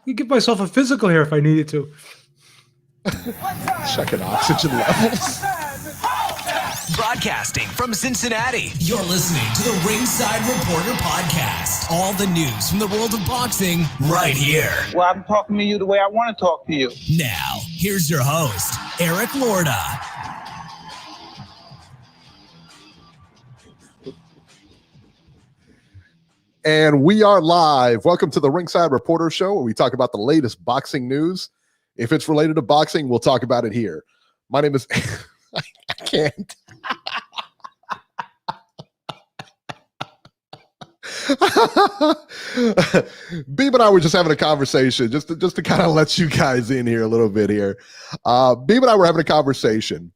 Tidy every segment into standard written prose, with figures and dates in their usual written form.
You give myself a physical here if I needed to. Checking oxygen levels. Broadcasting from Cincinnati, you're listening to the Ringside Reporter podcast. All the news from the world of boxing right here. Well, I'm talking to you the way I want to talk to you. Now, here's your host, Eric Lorda. And we are live. Welcome to the Ringside Reporter Show, where we talk about the latest boxing news. If it's related to boxing, we'll talk about it here. My name is... I can't. Beeb and I were just having a conversation, just to kind of let you guys in here a little bit here. Beeb and I were having a conversation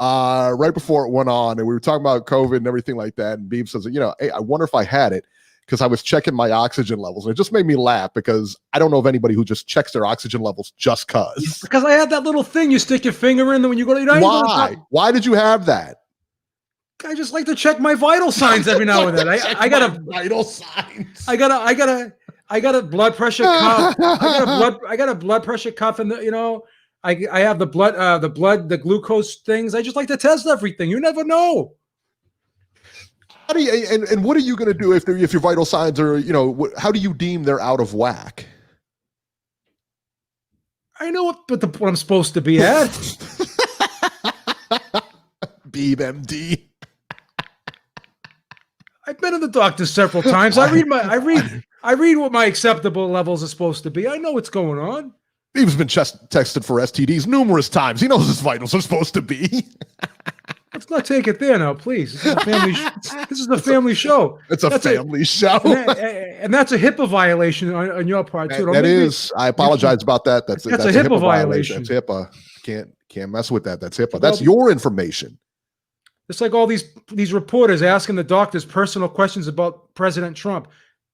right before it went on, and we were talking about COVID and everything like that. And Beeb says, hey, I wonder if I had it, because I was checking my oxygen levels. And it just made me laugh, because I don't know of anybody who just checks their oxygen levels just because. Because I had that little thing you stick your finger in when you go to... Why? Why did you have that? I just like to check my vital signs every now and then. I got a vital signs. I got a blood pressure cuff. I got a blood pressure cuff, and I have the glucose things. I just like to test everything. You never know. How do you, and what are you going to do if your vital signs are, how do you deem they're out of whack? I know what I'm supposed to be at. Beeb MD. I've been to the doctor several times. I read what my acceptable levels are supposed to be. I know what's going on. Beeb's been tested for STDs numerous times. He knows his vitals are supposed to be. Let's not take it there now, please. This is a family show. It's a family show. And that's a HIPAA violation on your part, too. That is. I apologize about that. That's a HIPAA violation. That's HIPAA. Can't mess with that. That's HIPAA. That's your information. It's like all these reporters asking the doctors personal questions about President Trump.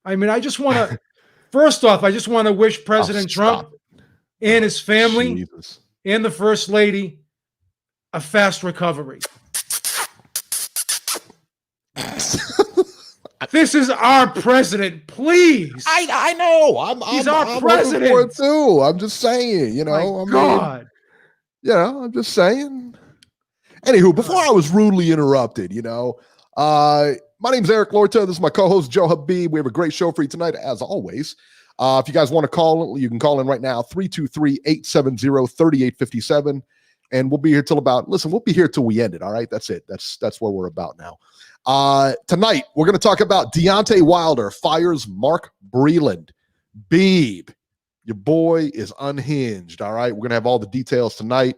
I mean, I just want to, first off, I just want to wish President Trump and his family and the First Lady a fast recovery. This is our president, please. I know. He's our president. For it too. I'm just saying, God. I'm just saying. Anywho, before I was rudely interrupted, my name's Eric Lorta. This is my co-host, Joe Habib. We have a great show for you tonight, as always. If you guys want to call, you can call in right now, 323-870-3857. And we'll be here we'll be here till we end it. All right. That's it. That's where we're about now. Tonight, we're going to talk about Deontay Wilder fires Mark Breland. Beeb, your boy is unhinged. All right. We're going to have all the details tonight.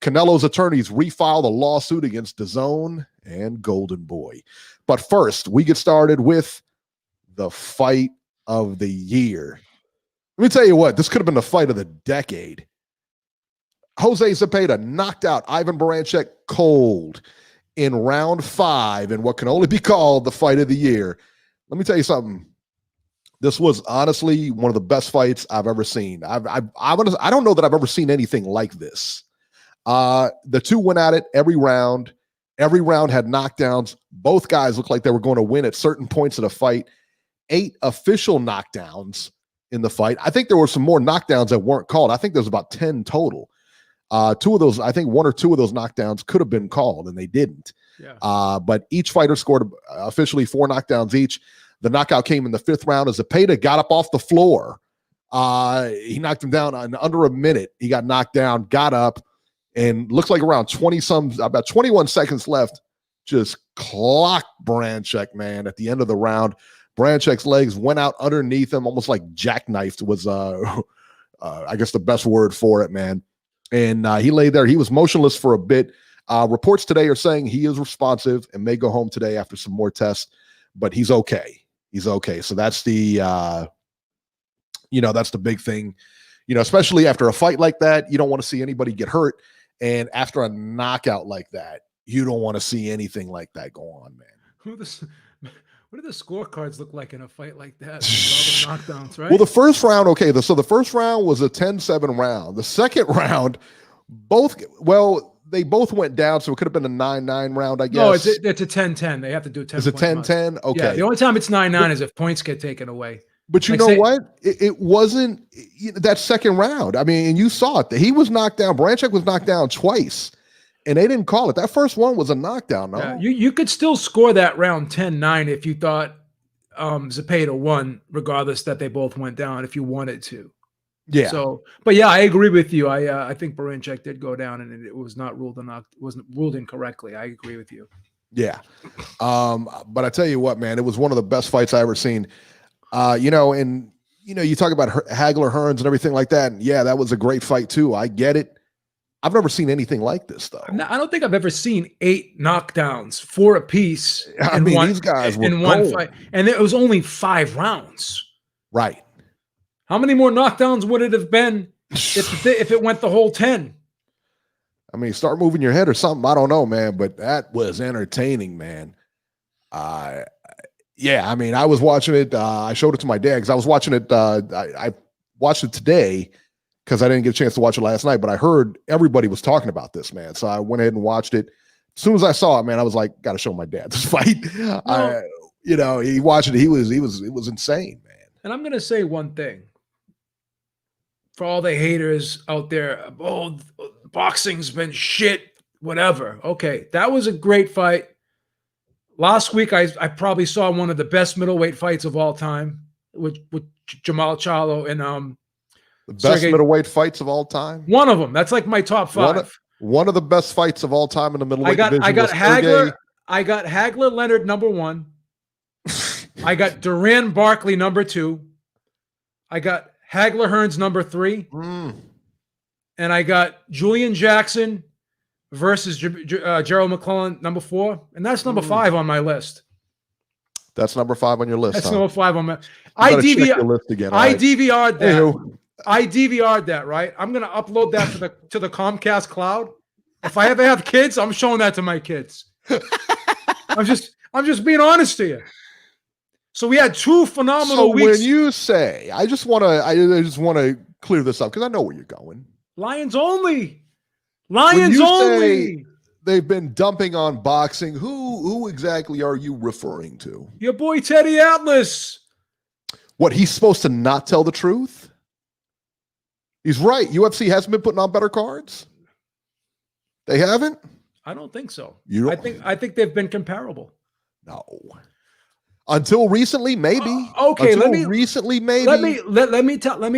Canelo's attorneys refile the lawsuit against DAZN and Golden Boy. But first, we get started with the fight of the year. Let me tell you what, this could have been the fight of the decade. Jose Zepeda knocked out Ivan Baranchyk cold in round 5 in what can only be called the fight of the year. Let me tell you something. This was honestly one of the best fights I've ever seen. I don't know that I've ever seen anything like this. The two went at it every round. Every round had knockdowns. Both guys looked like they were going to win at certain points of the fight. 8 official knockdowns in the fight. I think there were some more knockdowns that weren't called. I think there's about 10 total. 2 of those, I think 1 or 2 of those knockdowns could have been called, and they didn't. Yeah. But each fighter scored officially 4 knockdowns each. The knockout came in the 5th round as Zepeda got up off the floor. He knocked him down in under a minute. He got knocked down, got up, and looks like around about 21 seconds left, just clocked Baranchyk, man, at the end of the round. Barancyk's legs went out underneath him, almost like jackknifed was, I guess, the best word for it, man. And he lay there. He was motionless for a bit. Reports today are saying he is responsive and may go home today after some more tests, but he's okay. He's okay. So that's the, that's the big thing, especially after a fight like that. You don't want to see anybody get hurt. And after a knockout like that, you don't want to see anything like that go on, man. What do the scorecards look like in a fight like that? All the knockdowns, right? Well, the first round, so the first round was a 10-7 round. The second round, they both went down, so it could have been a 9-9 round, I guess. No, it's a 10-10. They have to do a 10. Is it 10-10? Okay. Yeah, the only time it's 9-9 is if points get taken away. But you Like know say- what? It wasn't that second round. I mean, and you saw it. He was knocked down. Baranchyk was knocked down twice, and they didn't call it. That first one was a knockdown, no? Yeah, you could still score that round 10-9 if you thought Zepeda won, regardless that they both went down if you wanted to. Yeah. So, but yeah, I agree with you. I think Baranchyk did go down, and it was not ruled wasn't ruled incorrectly. I agree with you. Yeah. But I tell you what, man, it was one of the best fights I ever seen. You know, and you talk about Hagler, Hearns, and everything like that. And yeah, that was a great fight too. I get it. I've never seen anything like this, though. I don't think I've ever seen 8 knockdowns, 4 apiece. I mean, these guys were in one fight, and it was only 5 rounds. Right. How many more knockdowns would it have been if it went the whole 10? I mean, start moving your head or something. I don't know, man, but that was entertaining, man. Yeah, I mean, I was watching it. I showed it to my dad because I was watching it. I watched it today because I didn't get a chance to watch it last night, but I heard everybody was talking about this, man. So I went ahead and watched it. As soon as I saw it, man, I was like, got to show my dad this fight. He watched it. It was insane, man. And I'm going to say one thing. For all the haters out there, oh, boxing's been shit, whatever. Okay, that was a great fight. Last week, I probably saw one of the best middleweight fights of all time with Jamal Charlo and the best middleweight fights of all time. One of them. That's like my top 5. One of the best fights of all time in the middleweight division. I got Hagler. I got Hagler Leonard number 1. I got Duran Barkley number 2. I got Hagler Hearns number 3. And I got Julian Jackson versus Gerald McClellan number 4. And that's number 5 on my list. That's number 5 on your list. That's huh? number 5 on my I list again. I DVR'd that. Anywho. I DVR'd that, right? I'm gonna upload that to the Comcast cloud. If I ever have kids, I'm showing that to my kids. I'm just being honest to you. So we had 2 phenomenal weeks. When you say, I just want to clear this up because I know where you're going. Lions only. Lions only. They've been dumping on boxing. Who exactly are you referring to? Your boy Teddy Atlas. What, he's supposed to not tell the truth? He's right. UFC hasn't been putting on better cards. They haven't? I don't think so. I think they've been comparable. No. Until recently, maybe. Okay, let me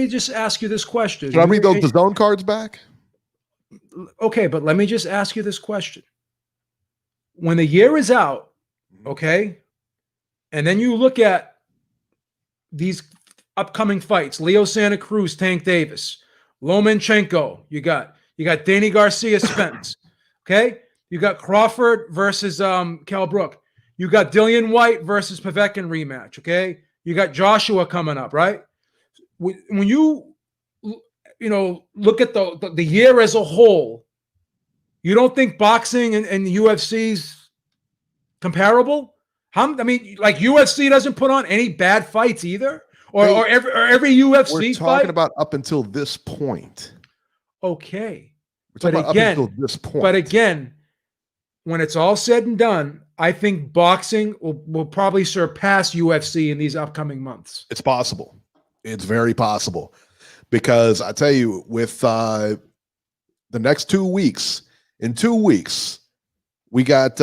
just ask you this question. Should I read those DAZN cards back? Okay, but let me just ask you this question. When the year is out, okay, and then you look at these upcoming fights, Leo Santa Cruz, Tank Davis, Lomachenko, you got Danny Garcia Spence, okay? You got Crawford versus Kell Brook. You got Dillian White versus Povetkin rematch, okay? You got Joshua coming up, right? When you look at the year as a whole, you don't think boxing and the UFC's comparable? I mean, like UFC doesn't put on any bad fights either, or every UFC fight. We're talking about up until this point. Okay, we're talking about up until this point. But again, when it's all said and done, I think boxing will probably surpass UFC in these upcoming months. It's possible. It's very possible. Because I tell you, with the next 2 weeks, in 2 weeks, we got,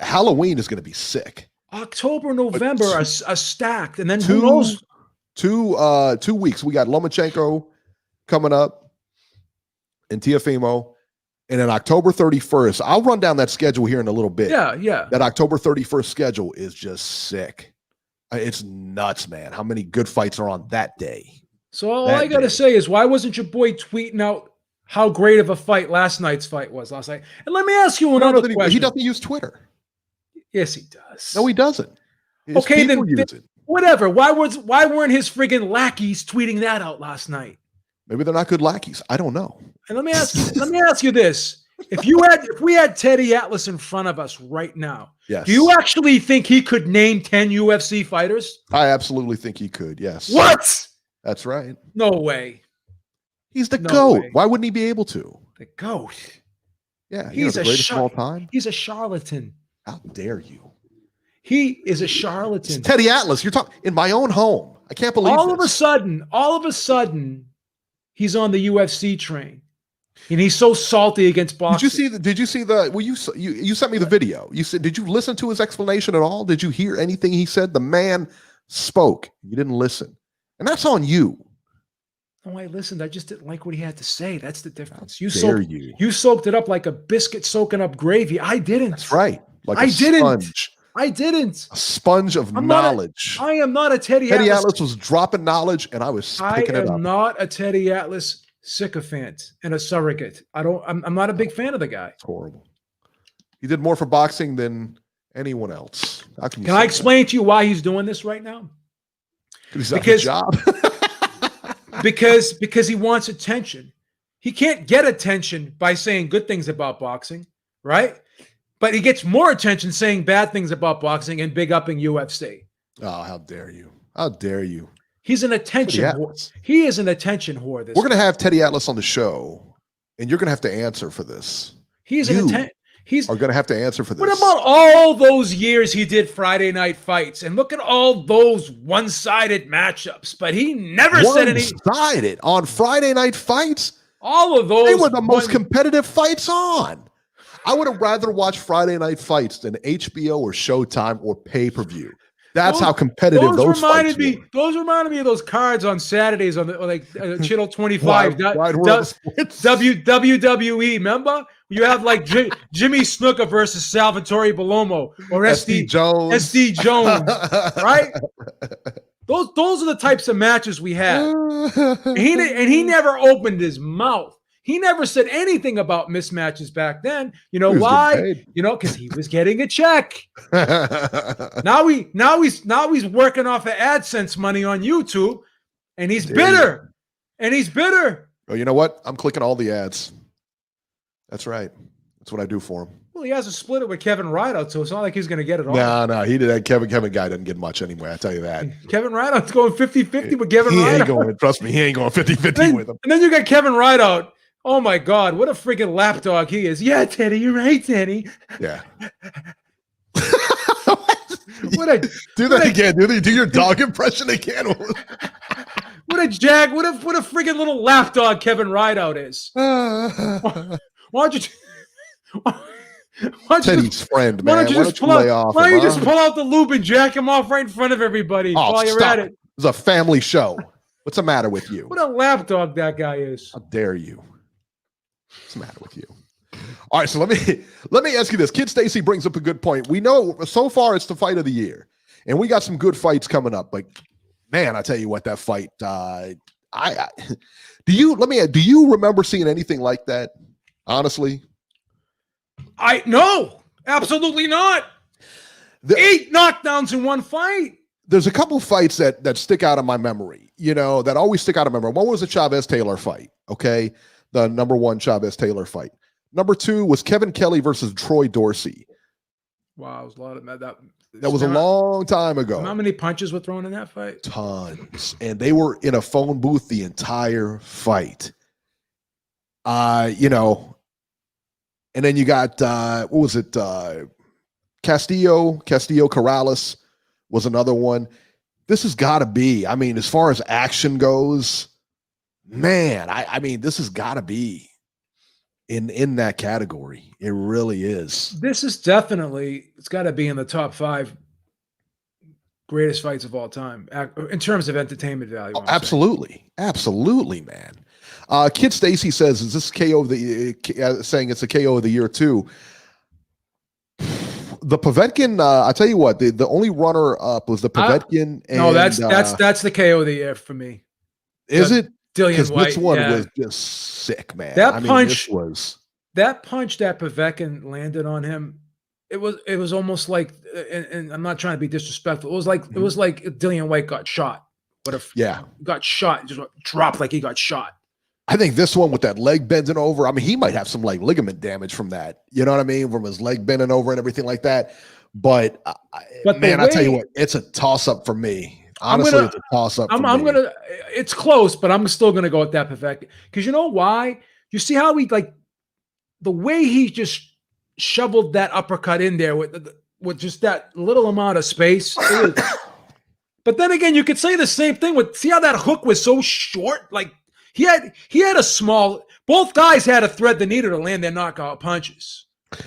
Halloween is going to be sick. October, November are stacked. And then who knows? 2 weeks. We got Lomachenko coming up and Teofimo. And then October 31st, I'll run down that schedule here in a little bit. Yeah. That October 31st schedule is just sick. It's nuts, man. How many good fights are on that day? So all I got to say is, why wasn't your boy tweeting out how great of a fight last night's fight was last night? And let me ask you another question. He doesn't use Twitter. Yes, he does. No, he doesn't. Okay, then whatever. Why weren't his friggin' lackeys tweeting that out last night? Maybe they're not good lackeys. I don't know. And let me ask you this. If we had Teddy Atlas in front of us right now, yes, do you actually think he could name 10 UFC fighters? I absolutely think he could, yes. What? That's right. No way. He's the GOAT. Why wouldn't he be able to? The GOAT. Yeah, he's the greatest of all time. He's a charlatan. How dare you? He is a charlatan. It's Teddy Atlas. You're talking in my own home. I can't believe all of a sudden, he's on the UFC train. And he's so salty against boxing. Did you see the well, you sent me the video. You said, did you listen to his explanation at all? Did you hear anything he said? The man spoke. You didn't listen. And that's on you. No, I listened. I just didn't like what he had to say. That's the difference. You soaked it up like a biscuit soaking up gravy. I didn't. That's right. Like I didn't. Sponge. I didn't. A sponge of knowledge. I am not a Teddy Atlas. Atlas. Atlas was dropping knowledge, and I was picking it up. I am not a Teddy Atlas sycophant and a surrogate. I'm not a big fan of the guy. It's horrible. He did more for boxing than anyone else. Can I explain to you why he's doing this right now? Because job. because he wants attention. He can't get attention by saying good things about boxing, right? But he gets more attention saying bad things about boxing and big upping UFC. Oh, how dare you? How dare you? He's an attention whore. He is an attention whore. We're going to have Teddy Atlas on the show, and you're going to have to answer for this. He's are going to have to answer for this. What about all those years he did Friday night fights? And look at all those one-sided matchups. But he never said any one-sided on Friday night fights. All of those. They were the most competitive fights on. I would have rather watched Friday night fights than HBO or Showtime or pay-per-view. That's how competitive those fights were. Those reminded me of those cards on Saturdays on the Channel 25. WWE, remember? You have like Jimmy Snuka versus Salvatore Belomo or SD Jones, right? Those are the types of matches we had. And he never opened his mouth. He never said anything about mismatches back then. You know why? You know, because he was getting a check. now he's working off of AdSense money on YouTube, and he's bitter. And he's bitter. Oh, you know what? I'm clicking all the ads. That's right. That's what I do for him. Well, he has to split it with Kevin Rideout, so it's not like he's going to get it all. No, he did that. Kevin guy doesn't get much anyway. I tell you that. Kevin Rideout's going 50-50 with Kevin Rideout. He ain't going. Trust me, he ain't going 50-50 with him. And then you got Kevin Rideout. Oh my God, what a freaking lapdog he is. Yeah, Teddy, you're right, Teddy. Yeah. Do that again. Do your dog impression again. What a freaking little lapdog Kevin Rideout is. Why don't you Teddy's friend, man. Why don't you just pull out the lube and jack him off right in front of everybody while you're at it? It's a family show. What's the matter with you? What a lapdog that guy is. How dare you? What's the matter with you? All right, so let me ask you this. Kid Stacy brings up a good point. We know so far it's the fight of the year, and we got some good fights coming up. But man, I tell you what, that fight. Do you remember seeing anything like that? Honestly, no, absolutely not. 8 knockdowns in one fight. There's a couple fights that stick out of my memory. You know, that always stick out of memory. One was the Chavez Taylor fight. Okay. The number 1 Chavez Taylor fight. Number 2 was Kevin Kelly versus Troy Dorsey. Wow, it was a lot of that was a long time ago. How many punches were thrown in that fight? Tons. And they were in a phone booth the entire fight. You know, and then you got what was it? Castillo Corrales was another one. This has got to be, I mean, as far as action goes, man, I mean, this has got to be in that category. It really is. This is definitely, it's got to be in the top 5 greatest fights of all time in terms of entertainment value. Oh, absolutely. Absolutely, man. Kid Stacy says, is this KO of the, saying it's a KO of the year too. The Povetkin, I tell you what, the only runner up was the Povetkin. No, that's the KO of the year for me. Is it? Dillian White. This one was just sick, man. That punch that Povetkin landed on him. It was almost like, and I'm not trying to be disrespectful. It was like Dillian White got shot. Got shot, just dropped like he got shot. I think this one with that leg bending over, I mean, he might have some like ligament damage from that. You know what I mean? From his leg bending over and everything like that. But man, I tell you what, it's a toss up for me. Honestly, it's a toss up. It's close, but I'm still gonna go with that Povetkin. Because you know why? You see how he the way he just shoveled that uppercut in there with just that little amount of space. But then again, you could say the same thing with, see how that hook was so short? Like he had a small, both guys had a thread the needle to land their knockout punches.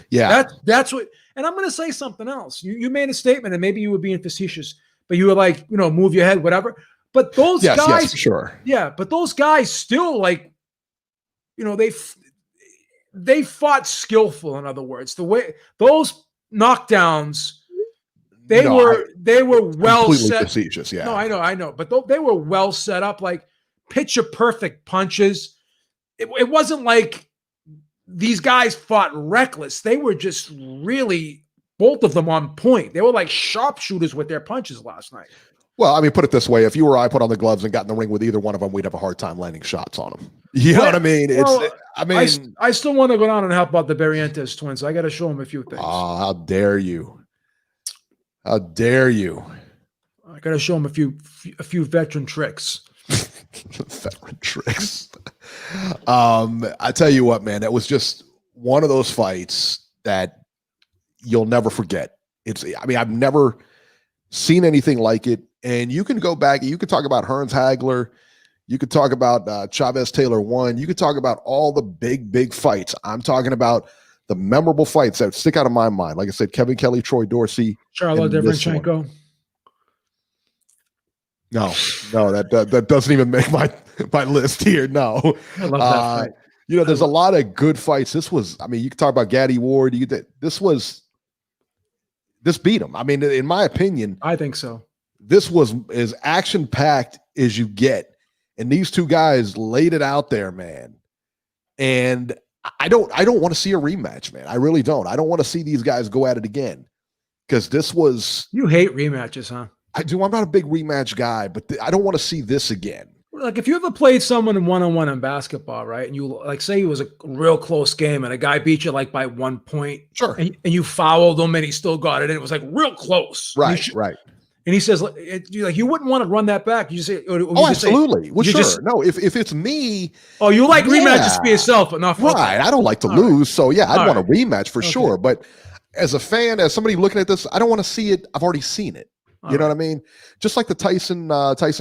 Yeah. That's what, and I'm going to say something else. You made a statement and maybe you were being facetious, but you were like, you know, move your head, whatever. But those guys, yes, for sure. Yeah, but those guys still, like, you know, they fought skillful. In other words, the way those knockdowns, they were well set. Facetious, yeah. No, I know, but they were well set up, like picture perfect punches. It wasn't like these guys fought reckless. They were just really, both of them, on point. They were like sharpshooters with their punches last night. Well, I mean, put it this way: if you or I put on the gloves and got in the ring with either one of them, we'd have a hard time landing shots on them. You know what I mean? I still want to go down and help out the Barrientos twins. I got to show them a few things. Oh, how dare you! How dare you! I got to show them a few veteran tricks. Veteran tricks. I tell you what, man, that was just one of those fights that you'll never forget. I've never seen anything like it. And you can go back, you could talk about Hearns Hagler, you could talk about Chavez Taylor 1, you could talk about all the big fights. I'm talking about the memorable fights that stick out of my mind. Like I said, Kevin Kelly, Troy Dorsey, Charlo Devranchenko. No, that doesn't even make my list here. No, I love that fight. You know, there's a lot of good fights. This was, I mean, you could talk about Gaddy Ward. This beat him. I mean, in my opinion, I think so. This was as action-packed as you get. And these two guys laid it out there, man. And I don't want to see a rematch, man. I really don't. I don't want to see these guys go at it again. Because this was... You hate rematches, huh? I do. I'm not a big rematch guy, but I don't want to see this again. Like if you ever played someone in one-on-one in basketball, right? And you like say it was a real close game and a guy beat you like by 1 point. Sure. And you fouled him and he still got it. And it was like real close. Right, right. And he says, you wouldn't want to run that back. You say, absolutely. Well, sure. No, if it's me. Oh, you like rematches for yourself, but not for right. I don't like to lose. So yeah, I'd want a rematch for sure. But as a fan, as somebody looking at this, I don't want to see it. I've already seen it. You know what I mean? Just like the Tyson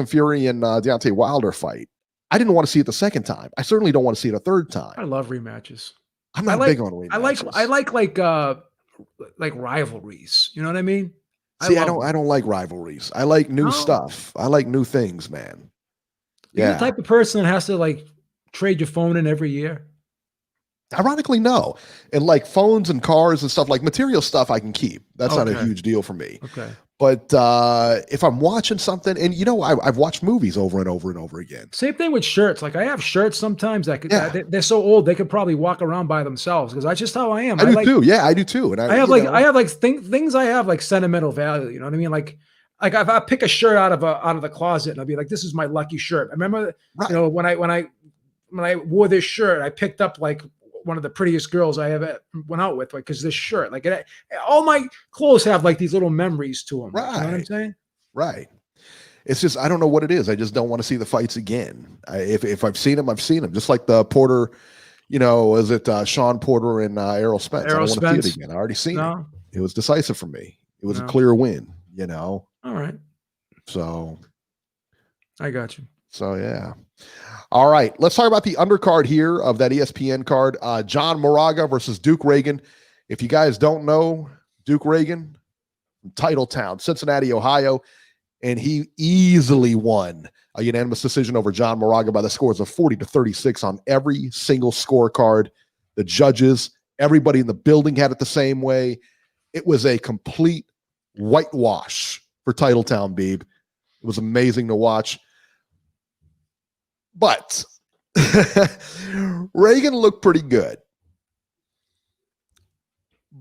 Fury and Deontay Wilder fight. I didn't want to see it the second time. I certainly don't want to see it a third time. I love rematches. I'm not big on rematches. I like rivalries. You know what I mean? See, I don't like rivalries. I like new stuff. I like new things, man. You're the type of person that has to like trade your phone in every year. Ironically, no. And like phones and cars and stuff, like material stuff I can keep. That's not a huge deal for me. Okay. But if I'm watching something, and you know, I've watched movies over and over and over again. Same thing with shirts. Like I have shirts sometimes that they're so old they could probably walk around by themselves because that's just how I am. I do too. Yeah, I do too. And I have things I have like sentimental value. You know what I mean? Like if I pick a shirt out of the closet and I'll be like, this is my lucky shirt. I remember, you know, when I wore this shirt, I picked up like one of the prettiest girls I ever went out with, like, because this shirt, like all my clothes have like these little memories to them. Right. You know what I'm saying? Right. It's just, I don't know what it is. I just don't want to see the fights again. If I've seen them, I've seen them. Just like the Porter, you know, is it Sean Porter and Errol Spence? I don't want to see it again. I already seen it. It was decisive for me. It was a clear win, you know? All right. So. I got you. So, yeah. All right, let's talk about the undercard here of that ESPN card. John Moraga versus Duke Reagan. If you guys don't know, Duke Reagan from Titletown, Cincinnati, Ohio, and he easily won a unanimous decision over John Moraga by the scores of 40-36 on every single scorecard. The judges, everybody in the building had it the same way. It was a complete whitewash for Titletown, Beeb. It was amazing to watch. But Reagan looked pretty good.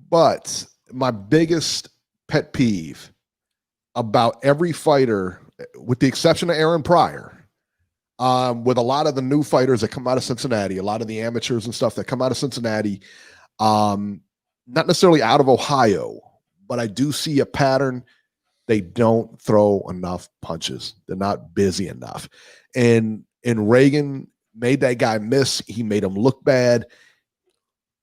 But my biggest pet peeve about every fighter, with the exception of Aaron Pryor, with a lot of the new fighters that come out of Cincinnati, a lot of the amateurs and stuff that come out of Cincinnati, not necessarily out of Ohio, but I do see a pattern. They don't throw enough punches. They're not busy enough. And Reagan made that guy miss. He made him look bad.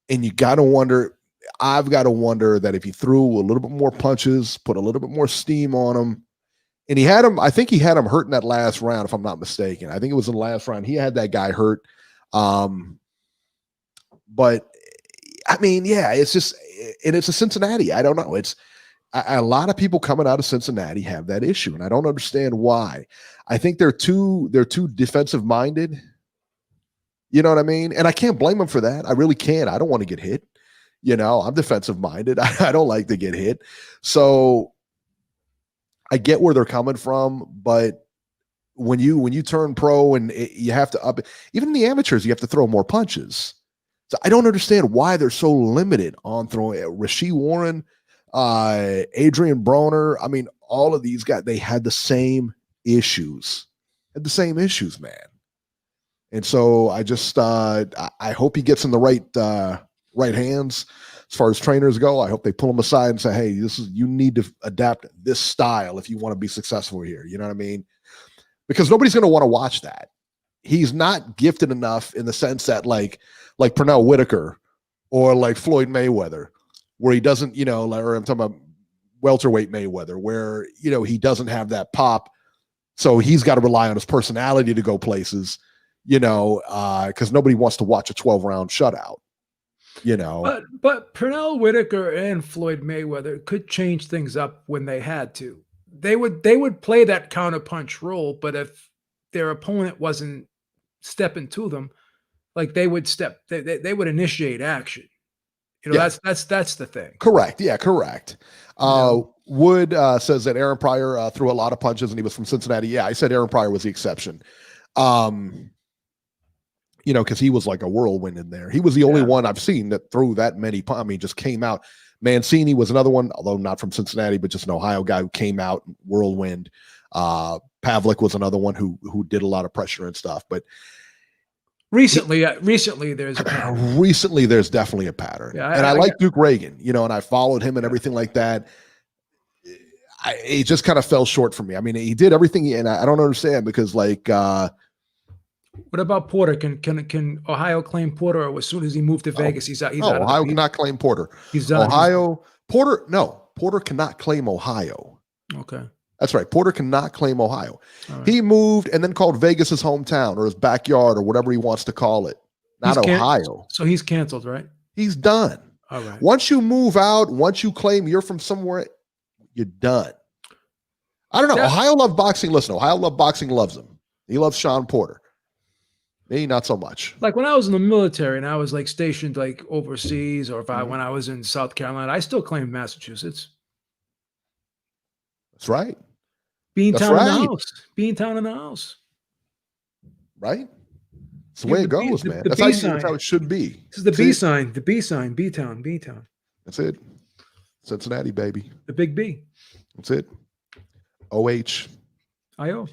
And you got to wonder, I've got to wonder that if he threw a little bit more punches, put a little bit more steam on him, And he had him, I think he had him hurt in that last round, if I'm not mistaken. I think it was in the last round. He had that guy hurt. But I mean, yeah, it's just, and it's a Cincinnati. I don't know. It's a lot of people coming out of Cincinnati have that issue, and I don't understand why. I think they're too defensive minded. You know what I mean? And I can't blame them for that. I really can't. I don't want to get hit. I'm defensive minded. I don't like to get hit. So I get where they're coming from, but when you turn pro and you have to up it, even in the amateurs, you have to throw more punches. So I don't understand why they're so limited on throwing. Rasheed Warren, Adrian Broner. I mean, all of these guys, they had the same issues. Man. And so I just I hope he gets in the right hands as far as trainers go. I hope they pull him aside and say, hey, you need to adapt this style if you want to be successful here. You know what I mean? Because nobody's going to want to watch that. He's not gifted enough in the sense that like Pernell Whitaker or like Floyd Mayweather, where he doesn't, or I'm talking about welterweight Mayweather, where, he doesn't have that pop. So he's got to rely on his personality to go places, because nobody wants to watch a 12-round shutout, But Pernell Whitaker and Floyd Mayweather could change things up when they had to. They would play that counterpunch role, but if their opponent wasn't stepping to them, like they would would initiate action. That's the thing. Correct. Yeah, correct. Wood says that Aaron Pryor threw a lot of punches and he was from Cincinnati. Yeah, I said Aaron Pryor was the exception. Because he was like a whirlwind in there. He was the only one I've seen that threw that many. Just came out. Mancini was another one, although not from Cincinnati, but just an Ohio guy who came out whirlwind. Pavlik was another one who did a lot of pressure and stuff. But recently there's a pattern. Recently there's definitely a pattern. Yeah, I like Duke Reagan, and I followed him and everything like that. It just kind of fell short for me. I mean, he did everything, and I don't understand because what about Porter? Can Ohio claim Porter, or as soon as he moved to Vegas, he's out? Ohio cannot claim Porter. He's done. Porter cannot claim Ohio. Okay. That's right. Porter cannot claim Ohio. Right. He moved and then called Vegas his hometown or his backyard or whatever he wants to call it. Not Ohio. So he's canceled, right? He's done. All right. Once you move out, once you claim you're from somewhere, you're done. I don't know. Ohio Love Boxing. Listen, Ohio Love Boxing loves him. He loves Sean Porter. Me, not so much. Like when I was in the military and I was like stationed like overseas, or when I was in South Carolina, I still claimed Massachusetts. That's right. Beantown in the house. Beantown in the house. Right? That's the way it goes, man. That's how it should be. This is the B sign. The B sign. B-Town. B-Town. That's it. Cincinnati, baby. The big B. That's it. OH. I-O.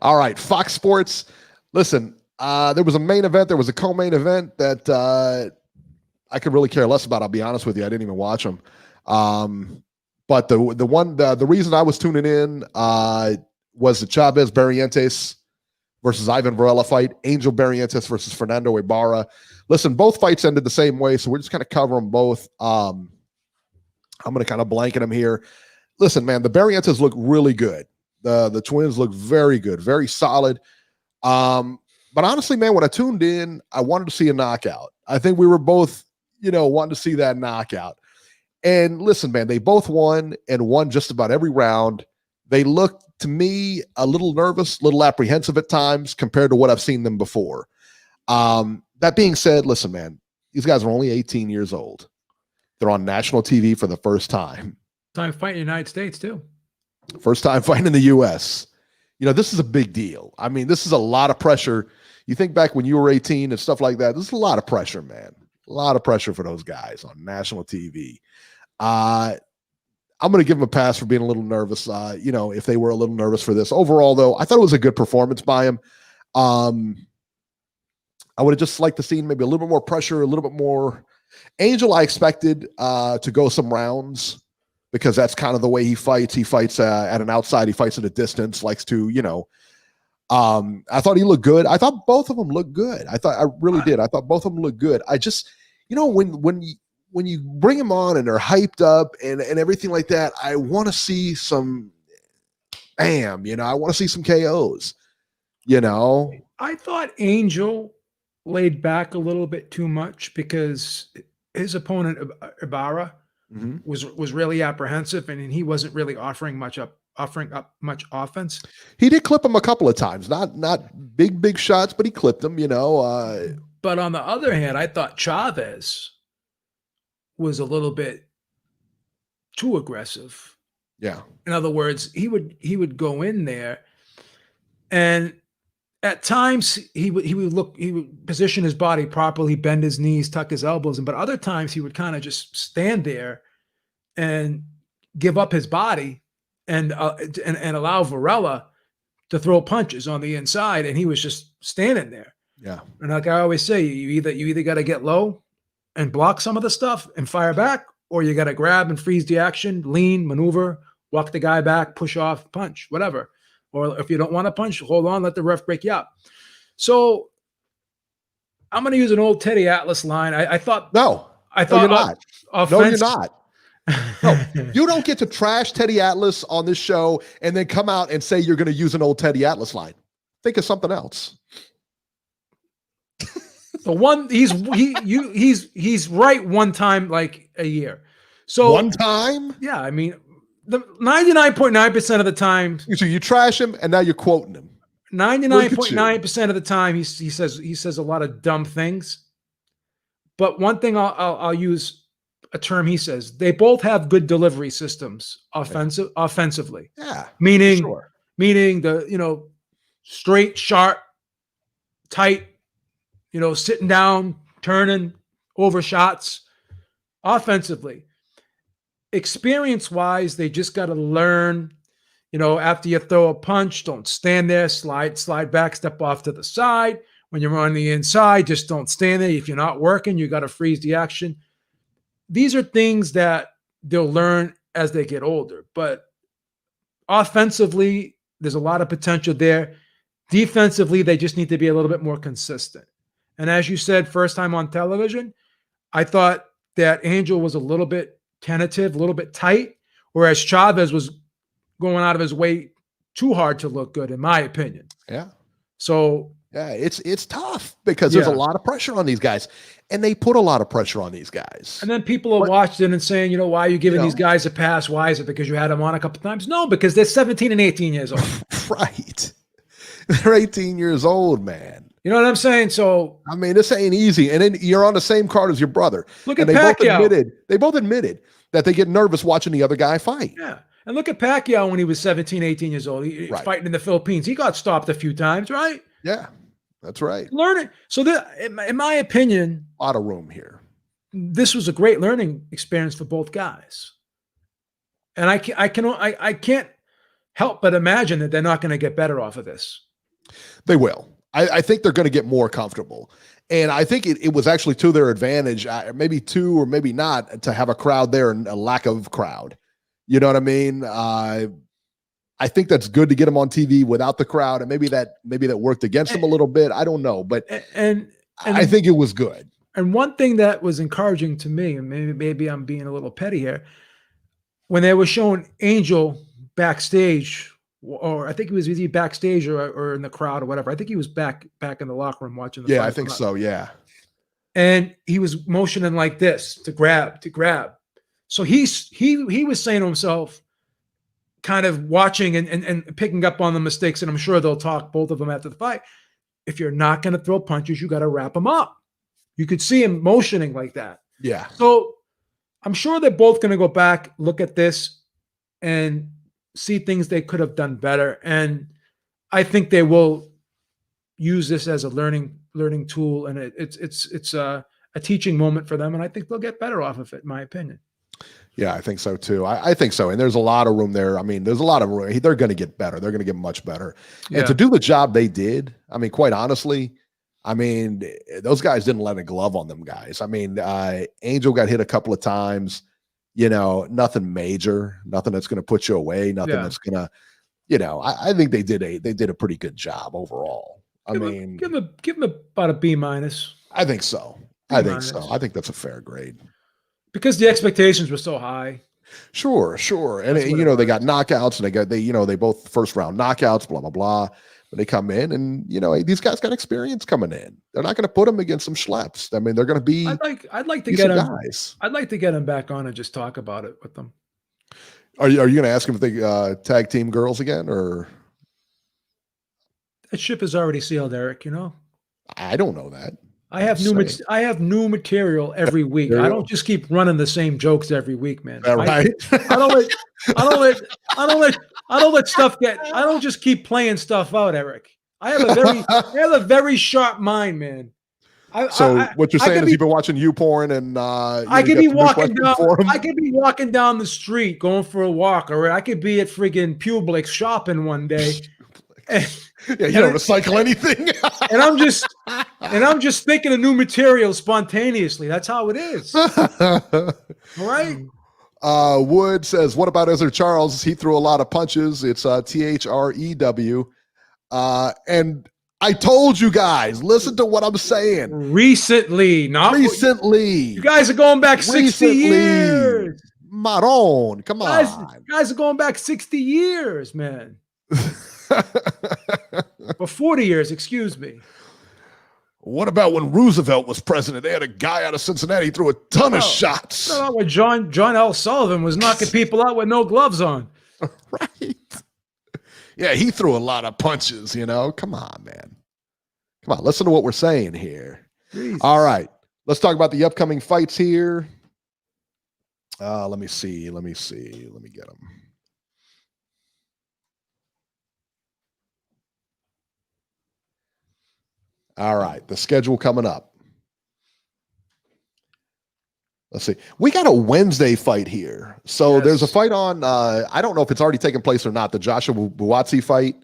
All right. Fox Sports. Listen, there was a main event. There was a co-main event that I could really care less about. I'll be honest with you. I didn't even watch them. But the reason I was tuning in was the Chavez Barrientos versus Ivan Varela fight, Angel Barrientos versus Fernando Ibarra. Listen, both fights ended the same way, so we're just going to cover them both. I'm going to kind of blanket them here. Listen, man, the Barrientos look really good. The twins look very good, very solid. But honestly, man, when I tuned in, I wanted to see a knockout. I think we were both, wanting to see that knockout. And listen, man, they both won and won just about every round. They looked to me a little nervous, a little apprehensive at times compared to what I've seen them before. That being said, listen, man, these guys are only 18 years old. They're on national TV for the first time. Time fighting in the United States, too. First time fighting in the U.S. This is a big deal. I mean, this is a lot of pressure. You think back when you were 18 and stuff like that, this is a lot of pressure, man. A lot of pressure for those guys on national TV. I'm going to give them a pass for being a little nervous, if they were a little nervous for this. Overall, though, I thought it was a good performance by him. I would have just liked to see maybe a little bit more pressure, a little bit more. Angel, I expected to go some rounds because that's kind of the way he fights. He fights at an outside. He fights at a distance, likes to, I thought he looked good. I thought both of them looked good. I really did. I thought both of them looked good. I just, when when you bring them on and they're hyped up and everything like that, I want to see some bam, I want to see some KOs, I thought Angel laid back a little bit too much because his opponent Ibarra was really apprehensive and he wasn't really offering up much offense. He did clip him a couple of times, not big shots, but he clipped him, But on the other hand, I thought Chavez was a little bit too aggressive. Yeah. In other words, he would go in there, and at times he would position his body properly, bend his knees, tuck his elbows, but other times he would kind of just stand there and give up his body and allow Varela to throw punches on the inside, and he was just standing there. Yeah. And like I always say, you either got to get low and block some of the stuff and fire back, or you got to grab and freeze the action, lean, maneuver, walk the guy back, push off, punch, whatever. Or if you don't want to punch, hold on, let the ref break you up. So I'm going to use an old Teddy Atlas line. I thought you're not. No, you're not. No, you don't get to trash Teddy Atlas on this show and then come out and say you're going to use an old Teddy Atlas line. Think of something else. The one he's right one time like a year. So one time? Yeah, I mean the 99.9% of the time. So you trash him and now you're quoting him. 99.9% of the time he says a lot of dumb things. But one thing I'll use a term he says. They both have good delivery systems offensively. Yeah. Meaning sure. the straight, sharp, tight, sitting down, turning, over shots offensively. Experience-wise, they just got to learn, after you throw a punch, don't stand there, slide back, step off to the side. When you're on the inside, just don't stand there. If you're not working, you got to freeze the action. These are things that they'll learn as they get older. But offensively, there's a lot of potential there. Defensively, they just need to be a little bit more consistent. And as you said, first time on television, I thought that Angel was a little bit tentative, a little bit tight, whereas Chavez was going out of his way too hard to look good, in my opinion. Yeah. So yeah, it's tough because there's a lot of pressure on these guys, and they put a lot of pressure on these guys. And then people are watching and saying, why are you giving these guys a pass? Why is it because you had them on a couple times? No, because they're 17 and 18 years old. Right. They're 18 years old, man. You know what I'm saying? So I mean, this ain't easy. And then you're on the same card as your brother. Look at Pacquiao. They both admitted that they get nervous watching the other guy fight. Yeah. And look at Pacquiao when he was 17, 18 years old. He fighting in the Philippines. He got stopped a few times, right? Yeah, that's right. Learning. So in my opinion, a lot of room here. This was a great learning experience for both guys. And I can't help but imagine that they're not going to get better off of this. They will. I think they're going to get more comfortable. And I think it was actually to their advantage, maybe to or maybe not, to have a crowd there and a lack of crowd. You know what I mean? I think that's good to get them on TV without the crowd, and maybe that worked against them a little bit. I don't know, but and I think it was good. And one thing that was encouraging to me, and maybe I'm being a little petty here, when they were showing Angel backstage, or I think he was either backstage or in the crowd or whatever. I think he was back in the locker room watching the fight. I think so. Yeah. And he was motioning like this to grab. So he was saying to himself, kind of watching and picking up on the mistakes, and I'm sure they'll talk, both of them, after the fight. If you're not going to throw punches, you got to wrap them up. You could see him motioning like that. Yeah. So I'm sure they're both going to go back, look at this, and see things they could have done better. And I think they will use this as a learning tool, and it's a teaching moment for them, and I think they'll get better off of it, in my opinion. Yeah, I think so too. I think so. And there's a lot of room there. I mean, there's a lot of room. They're going to get better. They're going to get much better. Yeah. And to do the job they did, I mean, quite honestly, I mean, those guys didn't let a glove on them guys. I mean, Angel got hit a couple of times, nothing major, nothing that's going to put you away, nothing that's going to, I think they did a pretty good job overall. Give them about a B-. I think so. I think so. I think that's a fair grade. because the expectations were so high. Sure. And That's what it they got was. knockouts, and they both first round knockouts, blah blah blah. But they come in, and these guys got experience coming in. They're not going to put them against some schleps. I mean, they're going to be I'd like to get decent him. guys. I'd like to get him back on and just talk about it with them. Are you going to ask them if they tag team girls again, or That ship is already sailed, Eric. I don't know that. I have new material every week. I don't just keep running the same jokes every week, man. All right. I don't let stuff get. I don't just keep playing stuff out, Eric. I have a very sharp mind, man. What you're saying is you've been watching porn, and I could be walking down. I could be walking down the street going for a walk, or I could be at friggin' Publix shopping one day. You don't recycle anything. and I'm just thinking of new material spontaneously. That's how it is. All right. Wood says, "What about Ezra Charles? He threw a lot of punches. It's THREW." And I told you guys, listen to what I'm saying. Recently, not recently. You guys are going back 60 years. Maron, come on. Guys are going back 60 years, man. Or 40 years, excuse me. What about when Roosevelt was president? They had a guy out of Cincinnati threw a ton of shots. No, when John L. Sullivan was knocking people out with no gloves on. Right. Yeah, he threw a lot of punches, Come on, man. Come on, listen to what we're saying here. Jesus. All right. Let's talk about the upcoming fights here. Let me see. Let me get them. All right, the schedule coming up. Let's see. We got a Wednesday fight here. So there's a fight on, I don't know if it's already taken place or not, the Joshua Buatsi fight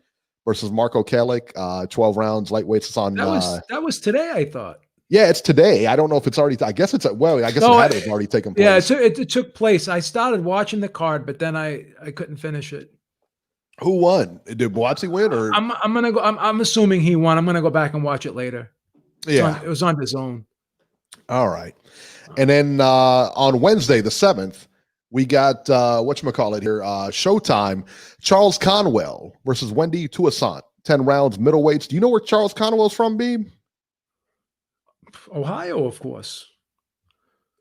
versus Marco Kalik, 12 rounds, lightweights. It's on. That was today, I thought. Yeah, it's today. I don't know if it's already, I guess it's already taken place. Yeah, it took place. I started watching the card, but then I couldn't finish it. Who won? Did Buatsi win? Or I'm gonna go. I'm assuming he won. I'm gonna go back and watch it later. It was on DAZN. All right, and then on Wednesday the 7th, we got whatchamacallit here, Showtime. Charles Conwell versus Wendy Tuasant, 10 rounds, middleweights. Do you know where Charles Conwell's from, Beeb? Ohio, of course.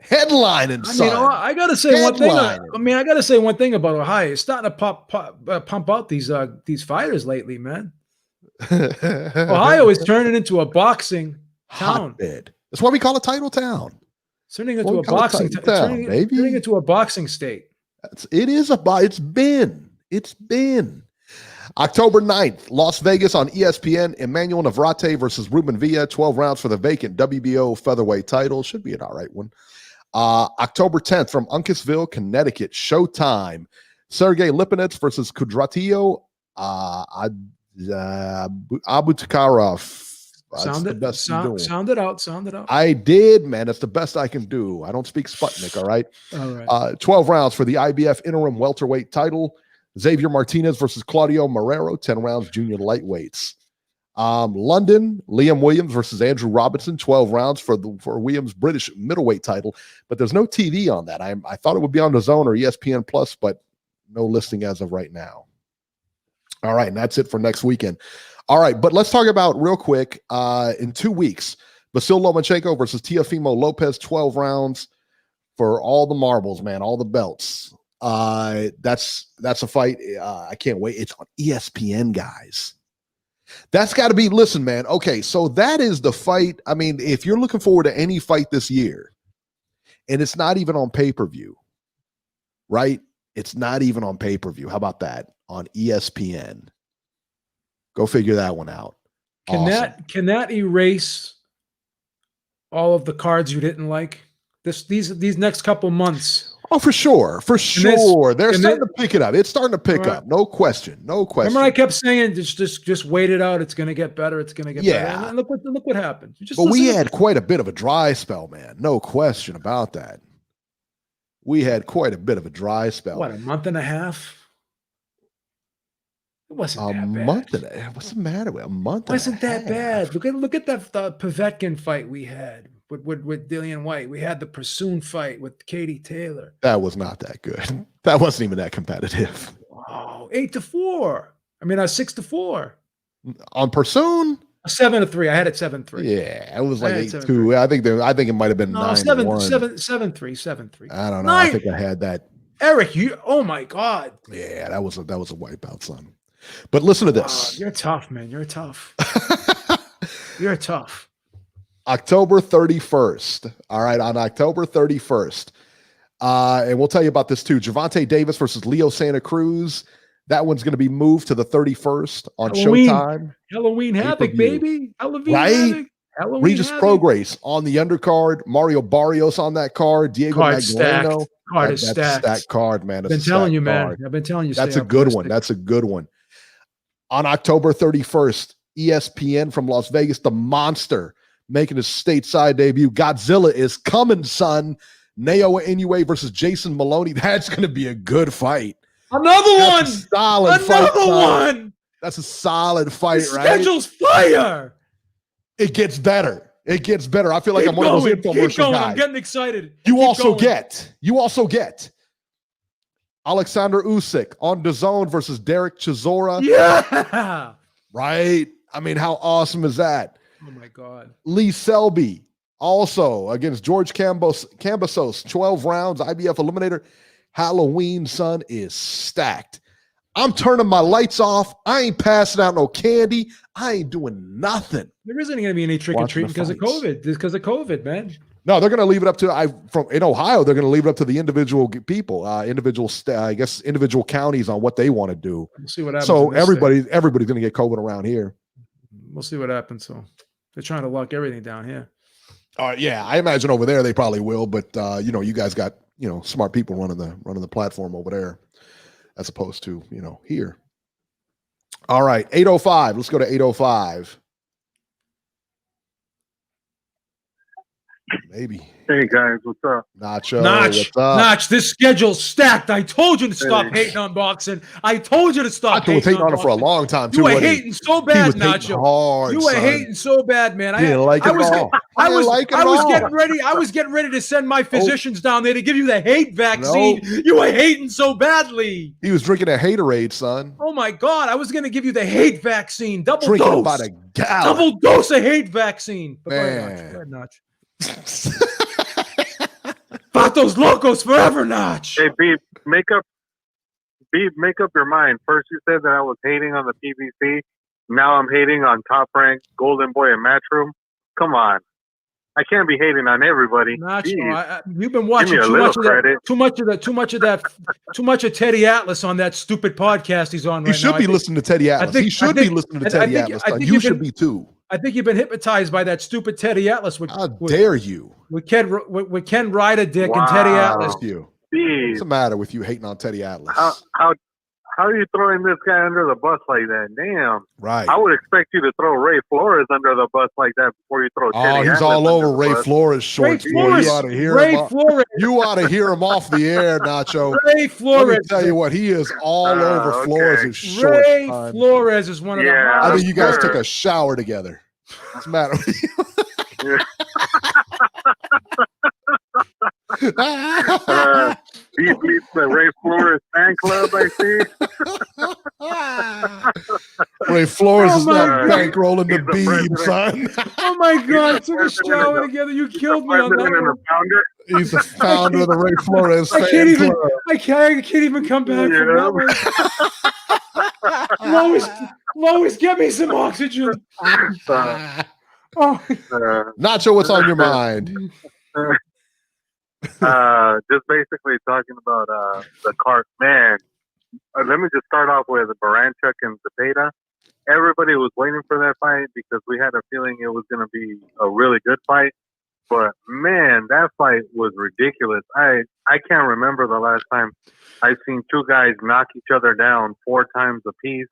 Headlining. I gotta say one thing. I gotta say one thing about Ohio. It's starting to pump out these fighters lately, man. Ohio is turning into a boxing town. Hotbed. That's why we call it Title Town. It's turning into a boxing town, baby. Turning into a boxing state. It's been. October 9th, Las Vegas on ESPN. Emmanuel Navarrete versus Ruben Villa, 12 rounds for the vacant WBO featherweight title. Should be an all right one. October 10th from Uncasville, Connecticut, Showtime. Sergey Lipinets versus Kudratillo Abutakarov. Sound it out. I did, man. That's the best I can do. I don't speak Sputnik, all right? All right. 12 rounds for the IBF interim welterweight title. Xavier Martinez versus Claudio Marrero, 10 rounds, junior lightweights. London, Liam Williams versus Andrew Robinson, 12 rounds for Williams' British middleweight title, but there's no TV on that. I thought it would be on DAZN or ESPN Plus, but no listing as of right now. All right, and that's it for next weekend. All right, but let's talk about real quick, in 2 weeks, Vasyl Lomachenko versus Teofimo Lopez, 12 rounds for all the marbles, man, all the belts. That's a fight. I can't wait. It's on ESPN, guys. That's got to be, listen, man. Okay, so that is the fight. I mean, if you're looking forward to any fight this year, and it's not even on pay-per-view, right? It's not even on pay-per-view. How about that? On ESPN. Go figure that one out. Can that erase all of the cards you didn't like? These next couple months. Oh, for sure. They're starting to pick it up. It's starting to pick up. No question. Remember, I kept saying, just wait it out. It's going to get better. It's going to get better. And look what happened. But we had quite a bit of a dry spell, man. No question about that. We had quite a bit of a dry spell. What, a month and a half? It wasn't that bad. What's the matter with a month? It wasn't that bad. Look at that Povetkin fight we had. with Dillian White. We had the Pursoon fight with Katie Taylor. That was not that good. That wasn't even that competitive. Oh, 8-4. I mean, 6-4. On Pursoon? 7-3. I had it 7-3. Yeah, it was like I had 8-2. I think it might have been 9-1. 7-3. I don't know. I think I had that. Eric, oh my God. Yeah, that was a wipeout, son. But listen to this. You're tough, man. You're tough. You're tough. October 31st. All right, on October 31st. And we'll tell you about this too. Gervonta Davis versus Leo Santa Cruz. That one's going to be moved to the 31st on Showtime. Halloween Havoc, baby. Halloween right? Havoc. Halloween Regis Havoc. Prograis on the undercard. Mario Barrios on that card. Diego Magdaleno. That's a stacked card, man. I've been telling you, man. I've been telling you. That's a good one. That's a good one. On October 31st, ESPN from Las Vegas, the Monster making his stateside debut. Godzilla is coming, son. Naoya Inoue versus Jason Maloney. That's going to be a good fight. Another one. Solid fight. Another one. That's a solid fight, the right? Schedule's fire. It gets better. It gets better. I feel like I'm one of those infomercial guys. I'm getting excited. You also get Alexander Usyk on DAZN versus Derek Chisora. Yeah. Right? I mean, how awesome is that? Oh, my God. Lee Selby also against George Kambosos, 12 rounds, IBF Eliminator. Halloween, son, is stacked. I'm turning my lights off. I ain't passing out no candy. I ain't doing nothing. There isn't going to be any trick-or-treating because of COVID. Because of COVID, man. No, they're going to leave it up to in Ohio. They're going to leave it up to the individual people, individual counties on what they want to do. We'll see what happens. So everybody's going to get COVID around here. We'll see what happens. So they're trying to lock everything down here. Yeah, I imagine over there they probably will, but you guys got smart people running the platform over there, as opposed to here. All right, 8:05. Let's go to 8:05. Maybe. Hey guys, what's up? Nacho, what's up? Notch, this schedule's stacked. I told you to stop hating on boxing. I told you to stop hating on it for a long time too. You were hating so bad, Nacho. You were hating so bad, man. I was getting ready to send my physicians down there to give you the hate vaccine. No. You were hating so badly. He was drinking a haterade, son. Oh my God, I was going to give you the hate vaccine. Double dose. About a gallon. Double dose of hate vaccine. Man. Go ahead, Notch. Vatos locos forever, Notch. Hey, Beeb, make up your mind. First, you said that I was hating on the PBC. Now I'm hating on Top Rank, Golden Boy, and Matchroom. Come on, I can't be hating on everybody. Nacho, you've been watching too much of Teddy Atlas on that stupid podcast he's on right now. He should be listening to Teddy Atlas. He should be listening to Teddy Atlas. You should be too. I think you've been hypnotized by that stupid Teddy Atlas. How dare you? With Ken Ryder Dick and Teddy Atlas. What's the matter with you hating on Teddy Atlas? How are you throwing this guy under the bus like that? Damn. Right. I would expect you to throw Ray Flores under the bus like that before you throw Teddy Atlas. He's all over Ray Flores shorts. You ought to hear him. You ought to hear him off the air, Nacho. Ray Flores. Let me tell you what, he is all over Flores' shorts. Ray Flores is one of the I think you guys took a shower together. What's the matter with you? He leads the Ray Flores fan club, I see. Ray Flores is not bankrolling the Beeb, son. Oh my God, took a shower together. You killed me on that one. He's the founder of the Ray Flores fan club. I can't even come back from that one. Lois, get me some oxygen. Nacho, what's on your mind? Just basically talking about the card. Man, let me just start off with Baranchyk and Zepeda. Everybody was waiting for that fight because we had a feeling it was going to be a really good fight. But man, that fight was ridiculous. I can't remember the last time I've seen two guys knock each other down 4 times apiece,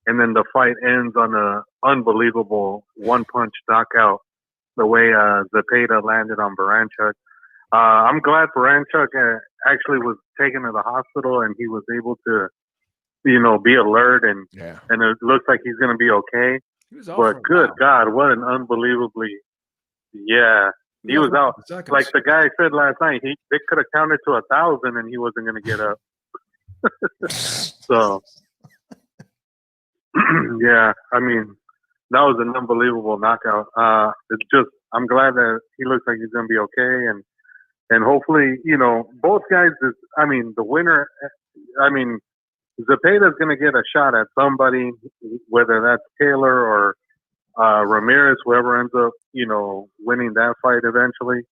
and then the fight ends on an unbelievable one-punch knockout. The way Zepeda landed on Baranchyk. I'm glad Baranchyk actually was taken to the hospital and he was able to, be alert and it looks like he's going to be okay. But good God, what an unbelievably, He was out. Seconds. Like the guy said last night, they could have counted to 1,000 and he wasn't going to get up. So, yeah, I mean, that was an unbelievable knockout. It's just, I'm glad that he looks like he's going to be okay. And hopefully, you know, both guys, the winner, Zepeda's going to get a shot at somebody, whether that's Taylor or Ramirez, whoever ends up, you know, winning that fight eventually.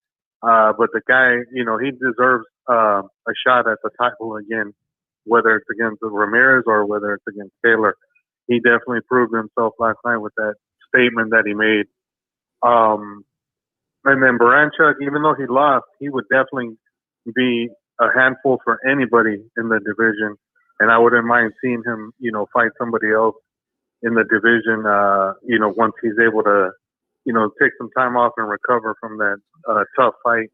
But the guy, you know, he deserves a shot at the title again, whether it's against Ramirez or whether it's against Taylor. He definitely proved himself last night with that statement that he made. And then Baranchyk, even though he lost, he would definitely be a handful for anybody in the division. And I wouldn't mind seeing him, you know, fight somebody else in the division, you know, once he's able to, you know, take some time off and recover from that tough fight.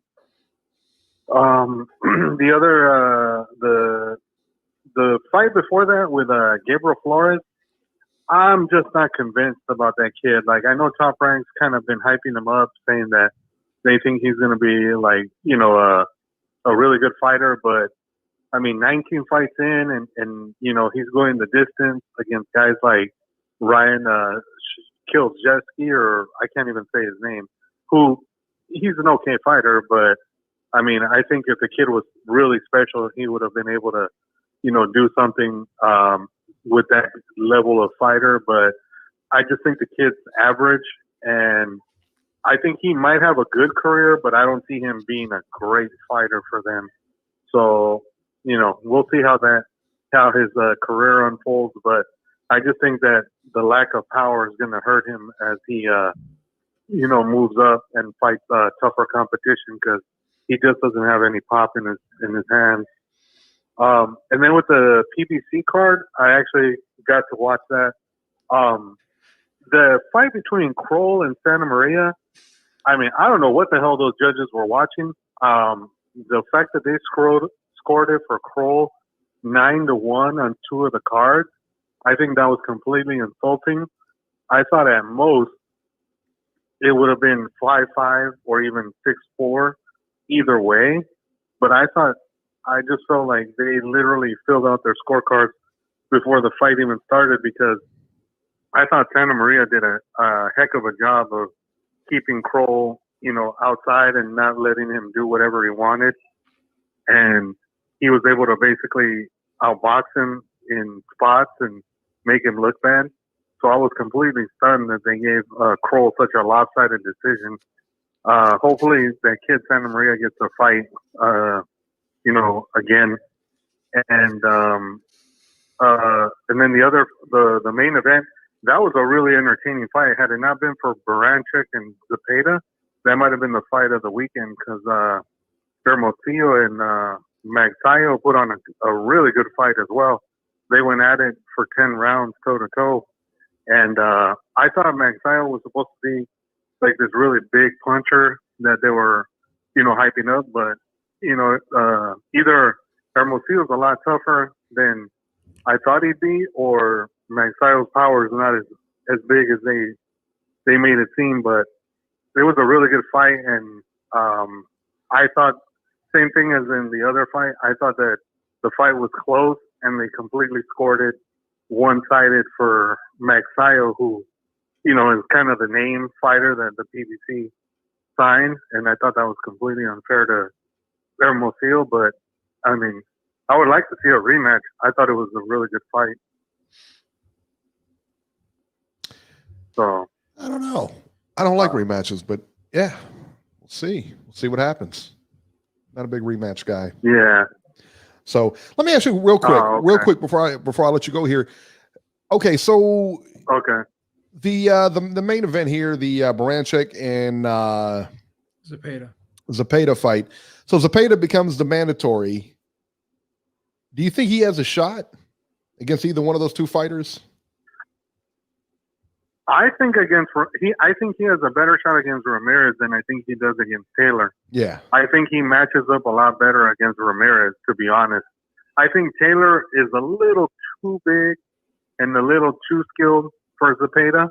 The other, the fight before that with Gabriel Flores, I'm just not convinced about that kid. Like, I know Top Rank's kind of been hyping him up, saying that they think he's going to be, like, you know, a really good fighter. But, I mean, 19 fights in, and you know, he's going the distance against guys like Ryan Kiljeski, or I can't even say his name, who he's an okay fighter. But, I mean, I think if the kid was really special, he would have been able to, you know, do something with that level of fighter. But I just think the kid's average, and I think he might have a good career, but I don't see him being a great fighter for them. So, you know, we'll see how his career unfolds. But I just think that the lack of power is going to hurt him as he, you know, moves up and fights tougher competition, because he just doesn't have any pop in his hands. And then with the PBC card, I actually got to watch that. The fight between Kroll and Santa Maria, I mean, I don't know what the hell those judges were watching. The fact that they scored it for Kroll 9-1 on two of the cards, I think that was completely insulting. I thought at most it would have been 5-5 or even 6-4 either way. But I just felt like they literally filled out their scorecards before the fight even started, because I thought Santa Maria did a heck of a job of keeping Kroll, you know, outside and not letting him do whatever he wanted. And he was able to basically outbox him in spots and make him look bad. So I was completely stunned that they gave Kroll such a lopsided decision. Hopefully that kid Santa Maria gets a fight, you know, again. And then the main event, that was a really entertaining fight. Had it not been for Baranchyk and Zepeda, that might have been the fight of the weekend, because Hermosillo and Magsayo put on a really good fight as well. They went at it for 10 rounds toe-to-toe. And I thought Magsayo was supposed to be like this really big puncher that they were, you know, hyping up. But, you know, either Hermosillo's a lot tougher than I thought he'd be, or Magsayo's power is not as big as they made it seem. But it was a really good fight. And I thought, same thing as in the other fight, I thought that the fight was close and they completely scored it one-sided for Magsayo, who, you know, is kind of the name fighter that the PBC signed. And I thought that was completely unfair to Hermosillo. But, I mean, I would like to see a rematch. I thought it was a really good fight. So I don't know. I don't like rematches, but yeah, we'll see. We'll see what happens. Not a big rematch guy. yeah. So let me ask you real quick before I let you go here. Okay, so the main event here, the Baranchyk and Zepeda fight. So Zepeda becomes the mandatory. Do you think he has a shot against either one of those two fighters? I think he has a better shot against Ramirez than I think he does against Taylor. Yeah. I think he matches up a lot better against Ramirez, to be honest. I think Taylor is a little too big and a little too skilled for Zepeda.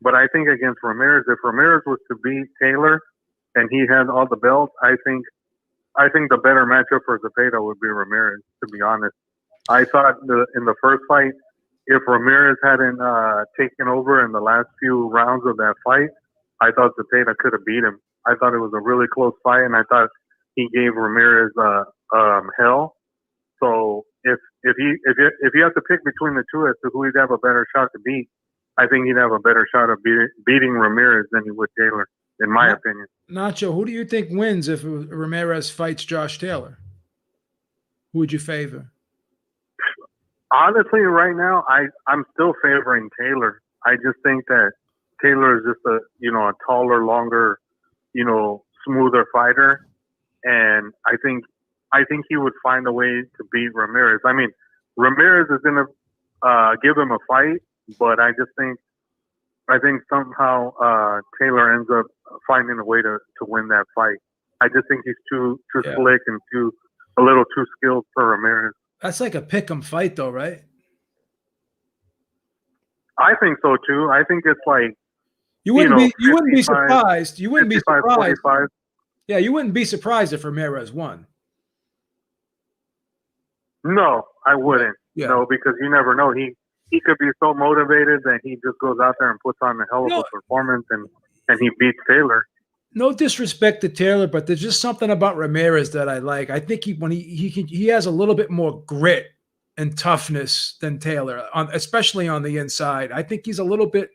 But I think against Ramirez, if Ramirez was to beat Taylor, and he had all the belts, I think the better matchup for Zepeda would be Ramirez. To be honest, I thought in the first fight, if Ramirez hadn't taken over in the last few rounds of that fight, I thought Zepeda could have beat him. I thought it was a really close fight, and I thought he gave Ramirez hell. So if you have to pick between the two as to who he'd have a better shot to beat, I think he'd have a better shot of beating Ramirez than he would Taylor, in my opinion. Nacho, who do you think wins if Ramirez fights Josh Taylor? Who would you favor? Honestly, right now, I'm still favoring Taylor. I just think that Taylor is just a taller, longer, smoother fighter, and I think he would find a way to beat Ramirez. I mean, Ramirez is going to give him a fight, but I think somehow Taylor ends up finding a way to win that fight. I just think he's too slick and a little too skilled for Ramirez. That's like a pick'em fight, though, right? I think so too. I think it's like you wouldn't be surprised. You wouldn't be 55, surprised. 45. Yeah, you wouldn't be surprised if Ramirez won. No, I wouldn't. Yeah. No, because you never know. He could be so motivated that he just goes out there and puts on a hell of a performance and he beats Taylor. No disrespect to Taylor, but there's just something about Ramirez that I like. I think he has a little bit more grit and toughness than Taylor, especially on the inside. I think he's a little bit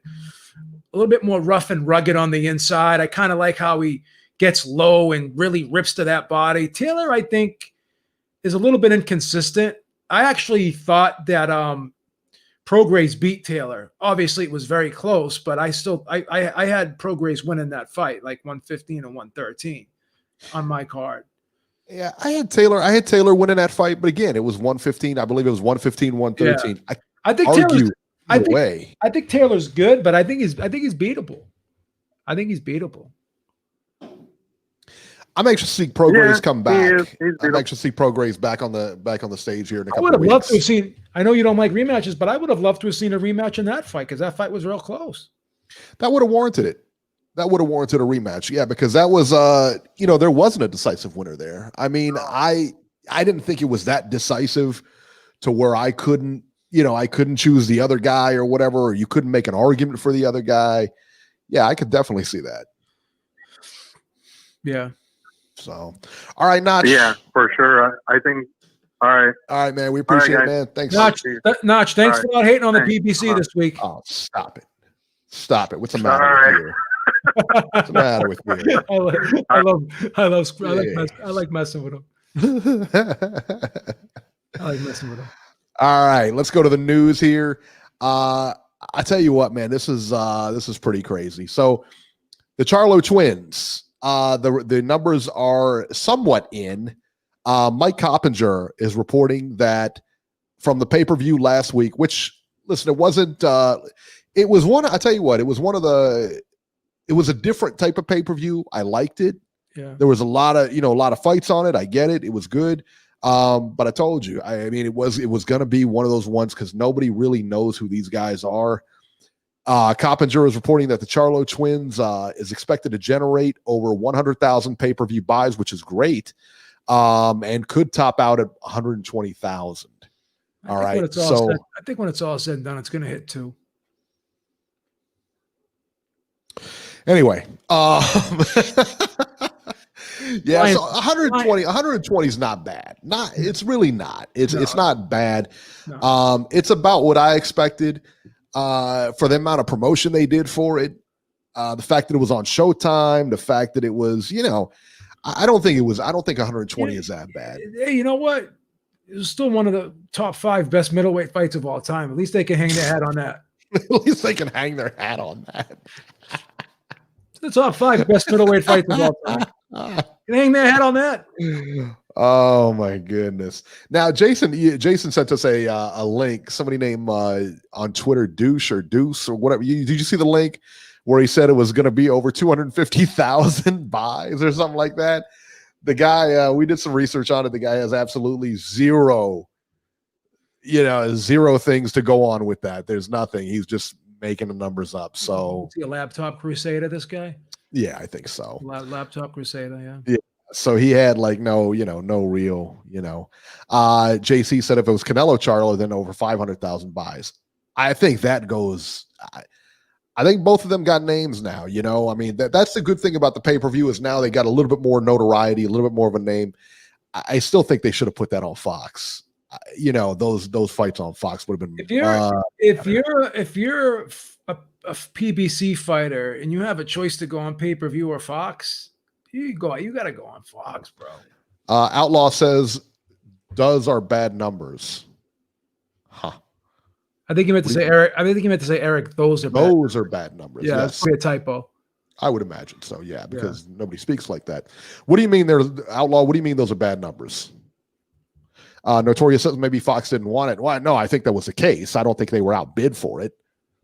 more rough and rugged on the inside. I kind of like how he gets low and really rips to that body. Taylor, I think, is a little bit inconsistent. I actually thought that Prograis beat Taylor. Obviously, it was very close, but I had Prograis winning that fight, like 115 and 113 on my card. Yeah, I had Taylor winning that fight, but again, it was 115. I believe it was 115, 113. Yeah. I think Taylor's good, but I think he's beatable. I think he's beatable. I'm anxious to see Prograis come back. I'm anxious to see Prograis back on the stage here in a couple of weeks. I would have loved to have seen. I know you don't like rematches, but I would have loved to have seen a rematch in that fight because that fight was real close. That would have warranted it. That would have warranted a rematch. Yeah, because that was there wasn't a decisive winner there. I mean, I didn't think it was that decisive to where I couldn't choose the other guy or whatever, or you couldn't make an argument for the other guy. Yeah, I could definitely see that. Yeah. So, all right, Notch. Yeah, for sure. I think. All right, man. We appreciate it, man. Thanks, Notch. Thanks for not hating on the PBC this week. Oh, stop it! What's the matter with you? What's the matter with you? I like messing with him. I like messing with him. All right, let's go to the news here. I tell you what, man, this is pretty crazy. So, the Charlo twins. The numbers are somewhat in. Mike Coppinger is reporting that from the pay-per-view last week, which, listen, it wasn't, it was one, I tell you what, it was a different type of pay-per-view. I liked it. Yeah. There was a lot of fights on it. I get it. It was good. But I told you, I mean, it was going to be one of those ones because nobody really knows who these guys are. Coppinger is reporting that the Charlo twins is expected to generate over 100,000 pay-per-view buys, which is great, and could top out at 120,000. All right. So I think when it's all said and done, it's going to hit 2. Anyway, yeah, so 120 is not bad. It's really not. It's not bad. No. It's about what I expected. For the amount of promotion they did for it, the fact that it was on Showtime, the fact that it was, I don't think 120 is that bad. Hey, you know what? It was still one of the top 5 best middleweight fights of all time. At least they can hang their hat on that. At least they can hang their hat on that. The top 5 best middleweight fights of all time. Can hang their hat on that. Oh my goodness! Now, Jason sent us a link. Somebody named on Twitter Deuce or whatever. Did you see the link where he said it was going to be over 250,000 buys or something like that? The guy, we did some research on it. The guy has absolutely zero things to go on with that. There's nothing. He's just making the numbers up. So, is he a laptop crusader? This guy. Yeah, I think so. Laptop Crusader, yeah. Yeah. So he had like no real, JC said if it was Canelo Charlo, then over 500,000 buys. I think that goes. I think both of them got names now. I mean that's the good thing about the pay-per-view is now they got a little bit more notoriety, a little bit more of a name. I still think they should have put that on Fox. Those fights on Fox would have been. If you're a PBC fighter and you have a choice to go on pay-per-view or Fox, you got to go on Fox, bro. Outlaw says, "Does are bad numbers." Huh. I think he meant to say Eric. I think he meant to say Eric. Those are bad numbers. Yeah, yes. that's probably a typo. I would imagine so. Yeah, because nobody speaks like that. What do you mean there's Outlaw? What do you mean those are bad numbers? Notorious says maybe Fox didn't want it. Well, no, I think that was the case. I don't think they were outbid for it.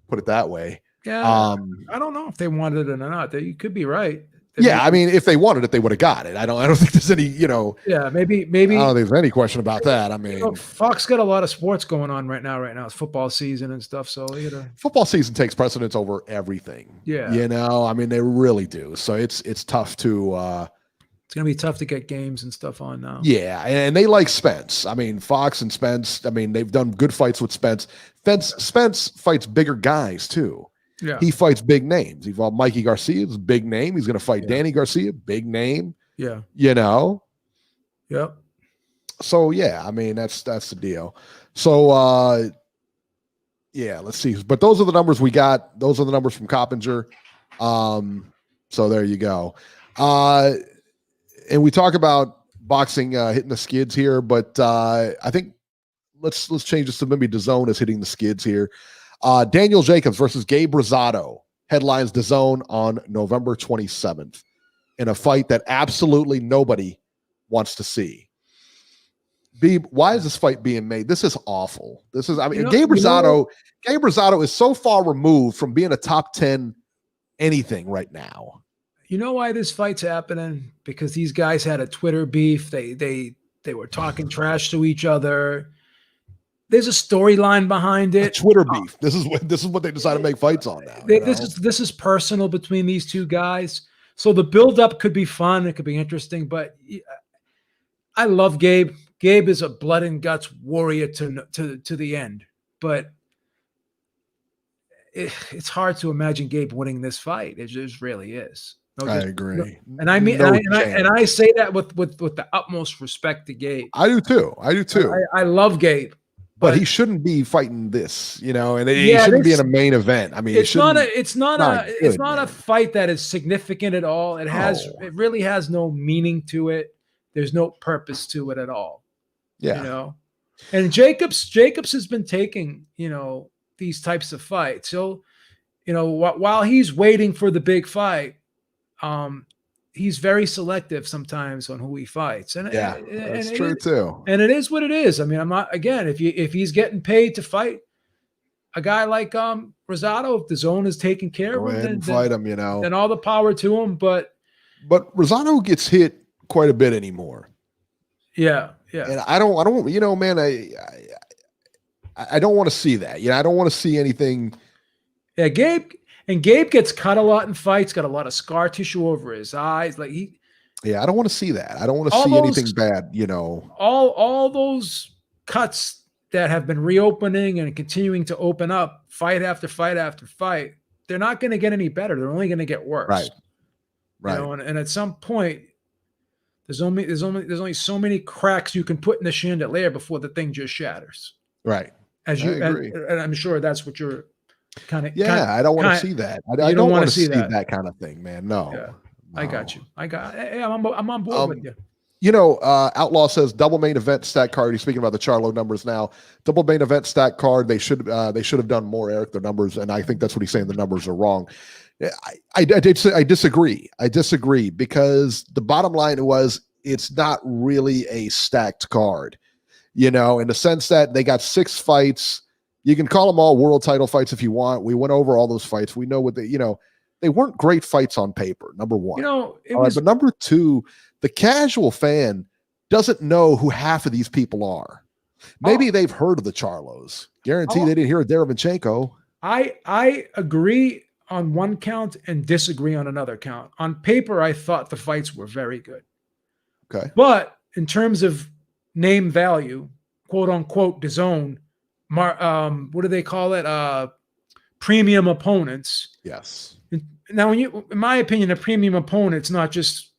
Put it that way. Yeah, I don't know if they wanted it or not. You could be right. I mean, if they wanted it, they would have got it. I don't think there's any, Yeah, maybe. I don't think there's any question about that. I mean, Fox got a lot of sports going on right now. It's football season and stuff. So football season takes precedence over everything. Yeah, I mean, they really do. So it's tough to. It's gonna be tough to get games and stuff on now. Yeah, and they like Spence. I mean, Fox and Spence. I mean, they've done good fights with Spence. Spence fights bigger guys too. Yeah, he fights big names. He fought Mikey Garcia, is a big name. He's going to fight Danny Garcia, big name. Yeah, Yep. So yeah, I mean that's the deal. So let's see. But those are the numbers we got. Those are the numbers from Coppinger. So there you go. And we talk about boxing hitting the skids here, but I think let's change this to maybe DAZN is hitting the skids here. Daniel Jacobs versus Gabe Rosado headlines DAZN on November 27th in a fight that absolutely nobody wants to see. Beeb, why is this fight being made? This is awful. Gabe Rosado is so far removed from being a top 10 anything right now. You know why this fight's happening? Because these guys had a Twitter beef. They were talking trash to each other. There's a storyline behind it. A Twitter beef. This is what they decide to make fights on now. This is personal between these two guys. So the buildup could be fun. It could be interesting. But I love Gabe. Gabe is a blood and guts warrior to the end. But it's hard to imagine Gabe winning this fight. It just really is. I agree. And I mean, and I say that with the utmost respect to Gabe. I do too. I love Gabe. But he shouldn't be fighting this, and he shouldn't be in a main event. I mean, it's not a fight that is significant at all. It really has no meaning to it. There's no purpose to it at all. Yeah. And Jacobs has been taking, these types of fights. So, while he's waiting for the big fight, he's very selective sometimes on who he fights. And that's true too. And it is what it is. I mean, I'm not, again, if he's getting paid to fight a guy like Rosado, if the zone is taking care of him, fight him, then all the power to him. But Rosado gets hit quite a bit anymore. Yeah. And I don't, man, I don't want to see that. I don't want to see anything. Yeah, Gabe gets cut a lot in fights, got a lot of scar tissue over his eyes. I don't want to see that. I don't want to see anything bad, All those cuts that have been reopening and continuing to open up fight after fight after fight, they're not going to get any better. They're only going to get worse. Right. And at some point, there's only so many cracks you can put in the chandelier before the thing just shatters. Right. And I'm sure that's what you're kind of. I don't want to see that. I don't want to see that kind of thing, man. No. Yeah. No. I got you. I'm on board with you. Outlaw says double main event stat card. He's speaking about the Charlo numbers now. Double main event stat card. They should have done more, Eric. Their numbers, and I think that's what he's saying. The numbers are wrong. I disagree. I disagree because the bottom line was it's not really a stacked card, in the sense that they got 6 fights. You can call them all world title fights if you want. We went over all those fights. We know what they weren't great fights on paper. Number one, but number two, the casual fan doesn't know who half of these people are. Maybe they've heard of the Charlos. Guarantee they didn't hear of Derevchenko. I agree on one count and disagree on another count. On paper, I thought the fights were very good. Okay. But in terms of name value, quote unquote, DAZN, what do they call it? Premium opponents. Yes. Now, in my opinion, a premium opponent's not just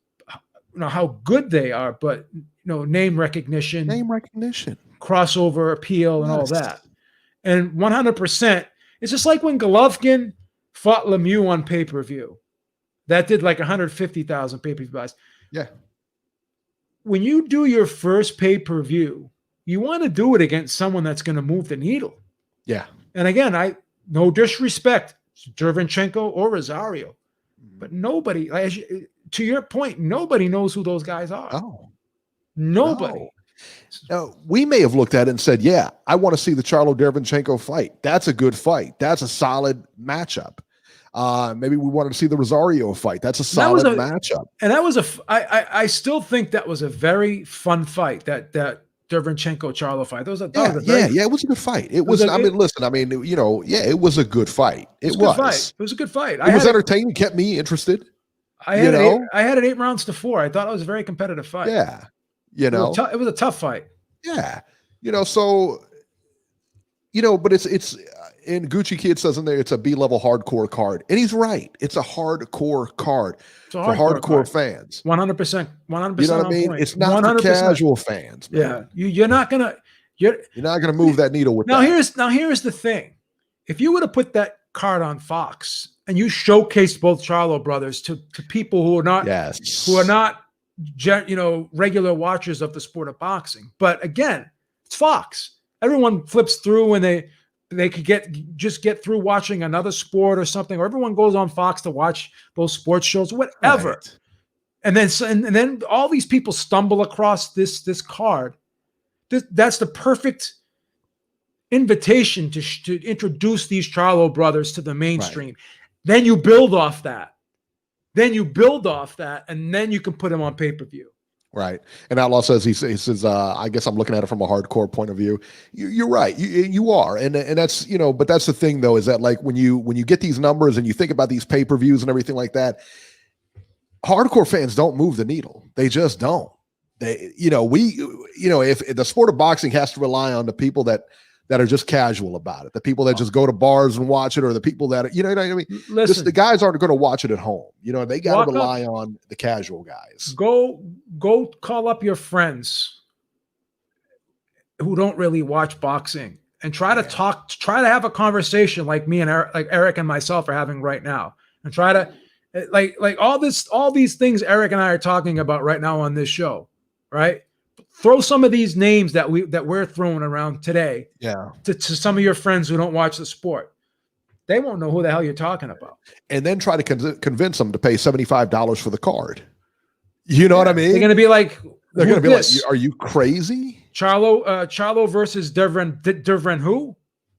how good they are, but name recognition, crossover appeal, and all that. And 100%, it's just like when Golovkin fought Lemieux on pay-per-view. That did like 150,000 pay-per-view buys. Yeah. When you do your first pay-per-view, you want to do it against someone that's going to move the needle. Yeah. And again, no disrespect, Derevyanchenko or Rosario, but nobody, to your point, nobody knows who those guys are. Oh, nobody. No. Now, we may have looked at it and said, yeah, I want to see the Charlo Derevyanchenko fight. That's a good fight. That's a solid matchup. Maybe we wanted to see the Rosario fight. That's a solid matchup. And that was I still think that was a very fun fight, that Derevyanchenko Charlo fight. It was a good fight. It was a good fight. It was a good fight. It was entertaining, kept me interested. I had it 8 rounds to 4. I thought it was a very competitive fight. Yeah. It was a tough fight. Yeah. But it's and Gucci Kid says in there, it's a B-level hardcore card. And he's right. It's a hardcore card for hardcore fans. 100%. 100%. You know what I mean? It's not 100%. For casual fans. Man. Yeah. You're not gonna move that needle with that. Now here's the thing. If you were to put that card on Fox and you showcase both Charlo brothers to people who are not regular watchers of the sport of boxing, but again, it's Fox. Everyone flips through when they could get through watching another sport or something, or everyone goes on Fox to watch those sports shows, whatever. Right. And then all these people stumble across this card. That's the perfect invitation to introduce these Charlo brothers to the mainstream. Right. Then you build off that. And then you can put them on pay-per-view. Right. And Outlaw says, he says, I guess I'm looking at it from a hardcore point of view. You're right. You are. And that's, but that's the thing though, is that like when you get these numbers and you think about these pay-per-views and everything like that, hardcore fans don't move the needle. They just don't. If the sport of boxing has to rely on the people that are just casual about it, the people that just go to bars and watch it, or the people that, what I mean? Listen, the guys aren't going to watch it at home. They got to rely on the casual guys. Go call up your friends who don't really watch boxing and try to have a conversation like me and Eric and myself are having right now, and try to like all these things Eric and I are talking about right now on this show, right? Throw some of these names that we're throwing around today, to some of your friends who don't watch the sport. They won't know who the hell you're talking about. And then try to convince them to pay $75 for the card. You know what I mean? They're going to be like, "Are you crazy?" Charlo versus Derevyan who?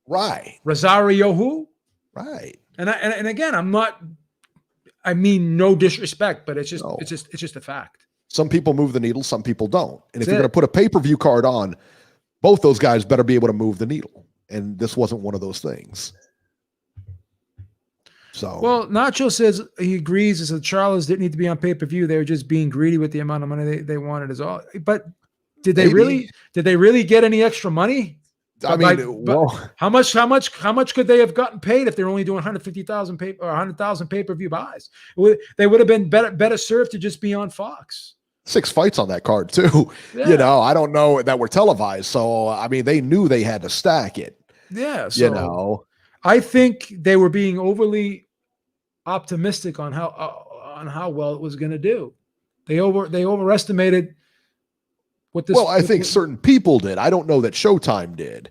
Right. Rosario who? Right. And again, I mean no disrespect, but it's just a fact. Some people move the needle, some people don't. And if you're going to put a pay-per-view card on, both those guys better be able to move the needle. And this wasn't one of those things. So, well, Nacho says he agrees that the Charlos didn't need to be on pay-per-view. They were just being greedy with the amount of money they wanted as all. But did they really get any extra money? I mean, how much could they have gotten paid if they're only doing 150,000 or 100,000 pay-per-view buys? They would have been better served to just be on Fox. 6 fights on that card too. Yeah. I don't know that were televised. So, I mean, they knew they had to stack it. Yeah. So, I think they were being overly optimistic on how well it was going to do. They overestimated what this. Well, I think certain people did. I don't know that Showtime did.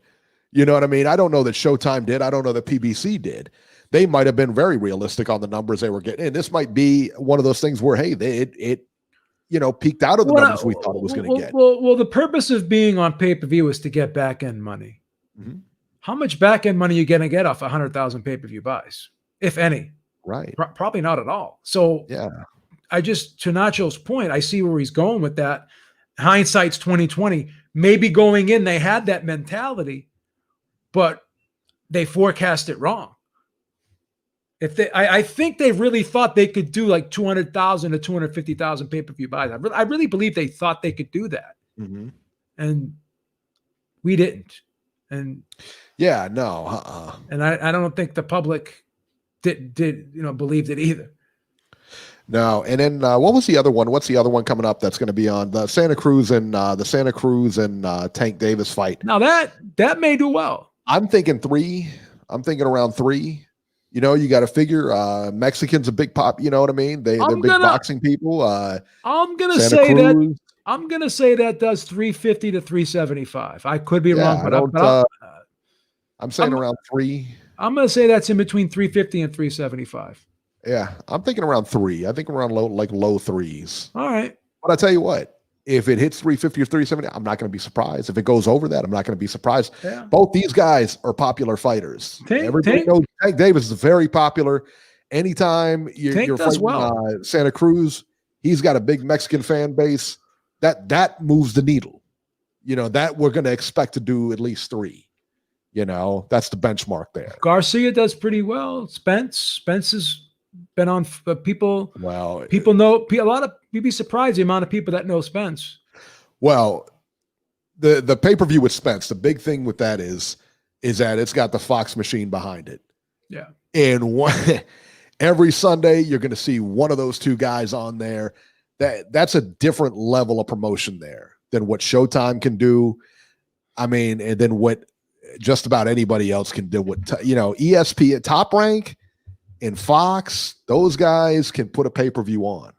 You know what I mean? I don't know that Showtime did. I don't know that PBC did. They might have been very realistic on the numbers they were getting. And this might be one of those things where, hey, it peaked out of the numbers we thought it was going to get. Well, the purpose of being on pay-per-view is to get back-end money. Mm-hmm. How much back-end money are you going to get off 100,000 pay-per-view buys, if any? Right. Probably not at all. So yeah, to Nacho's point, I see where he's going with that. Hindsight's 2020. Maybe going in, they had that mentality, but they forecast it wrong. I think they really thought they could do like 200,000 to 250,000 pay-per-view buys. I really believe they thought they could do that, and we didn't. And yeah, no, and I don't think the public did believed it either. No, and then what was the other one? What's the other one coming up that's going to be on the Santa Cruz and Tank Davis fight? Now that may do well. I'm thinking 3. I'm thinking around 3. You know, you got to figure Mexicans a big pop. You know what I mean? They're big boxing people. I'm gonna say that does 350 to 375. I could be wrong, but I'm saying around 3. I'm gonna say that's in between 350 and 375. Yeah, I'm thinking around 3. I think around low 3s. All right. But I tell you what, if it hits 350 or 370, I'm not going to be surprised. If it goes over that, I'm not going to be surprised. Yeah. Both these guys are popular fighters. Everybody knows Tank Davis is very popular. Anytime you're fighting Santa Cruz, he's got a big Mexican fan base. That moves the needle. You know, that we're going to expect to do at least 3. You know, that's the benchmark there. Garcia does pretty well. Spence has been on people. Well, people know a lot of. You'd be surprised the amount of people that know Spence. Well, the pay-per-view with Spence, the big thing with that is that it's got the Fox machine behind it. Yeah. And every Sunday you're going to see one of those 2 guys on there. That's a different level of promotion there than what Showtime can do. I mean, and then what just about anybody else can do. What ESPN, Top Rank, and Fox, those guys can put a pay-per-view on.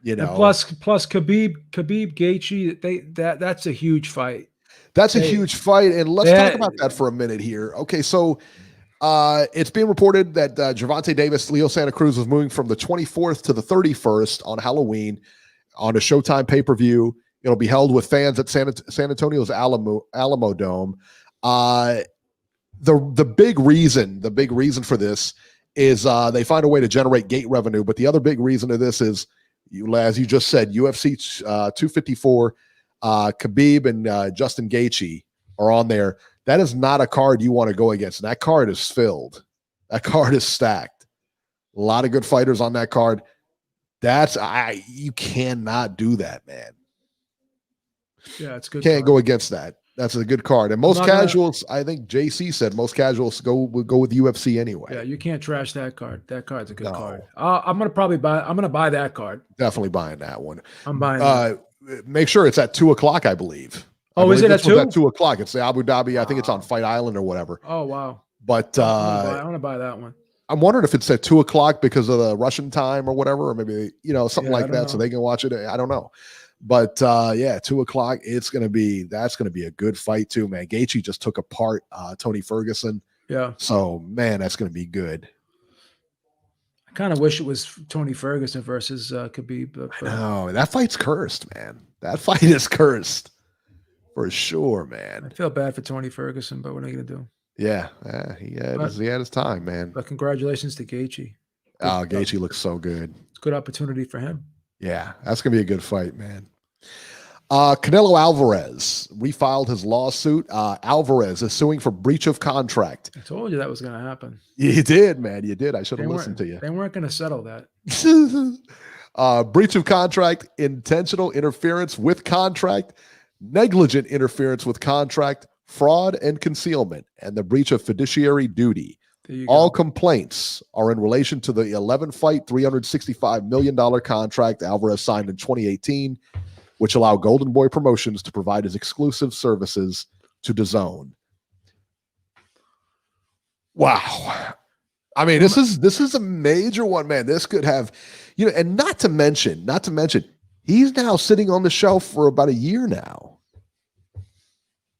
You know, and plus Khabib Gaethje, that's a huge fight. That's a huge fight, and let's talk about that for a minute here. Okay, so it's being reported that Gervonta Davis, Leo Santa Cruz was moving from the 24th to the 31st on Halloween on a Showtime pay-per-view. It'll be held with fans at San Antonio's Alamo Dome. The big reason for this is they find a way to generate gate revenue. But the other big reason of this is, as you just said, UFC 254, Khabib and Justin Gaethje are on there. That is not a card you want to go against. That card is filled. That card is stacked. A lot of good fighters on that card. You cannot do that, man. Yeah, it's good. Can't go against that. That's a good card. And most casuals, I think JC said most casuals would go with UFC anyway. Yeah, you can't trash that card. That card's a good card. I'm gonna buy that card. Definitely buying that one. I'm buying make sure it's at 2:00, I believe. Is it at 2? At 2:00. It's the Abu Dhabi. I think it's on Fight Island or whatever. Oh wow. But I want to buy that one. I'm wondering if it's at 2:00 because of the Russian time or whatever, or maybe something like that, so they can watch it. I don't know. But 2:00, that's gonna be a good fight too, man. Gaethje just took apart Tony Ferguson. Yeah. So man, that's gonna be good. I kind of wish it was Tony Ferguson versus Khabib. But, no, that fight's cursed, man. That fight is cursed for sure, man. I feel bad for Tony Ferguson, but what are you gonna do? Yeah, he had his time, man. But congratulations to Gaethje. Oh, Gaethje looks so good. It's a good opportunity for him. Yeah, that's gonna be a good fight, man. Canelo Alvarez refiled his lawsuit. Alvarez is suing for breach of contract. I told you that was going to happen. You did, man. You did. I should have listened to you. They weren't going to settle that. Breach of contract, intentional interference with contract, negligent interference with contract, fraud and concealment, and the breach of fiduciary duty. All complaints are in relation to the 11-fight, $365 million contract Alvarez signed in 2018, which allow Golden Boy Promotions to provide his exclusive services to DAZN. Wow. I mean, this is a major one, man. This could have, and not to mention, he's now sitting on the shelf for about a year now.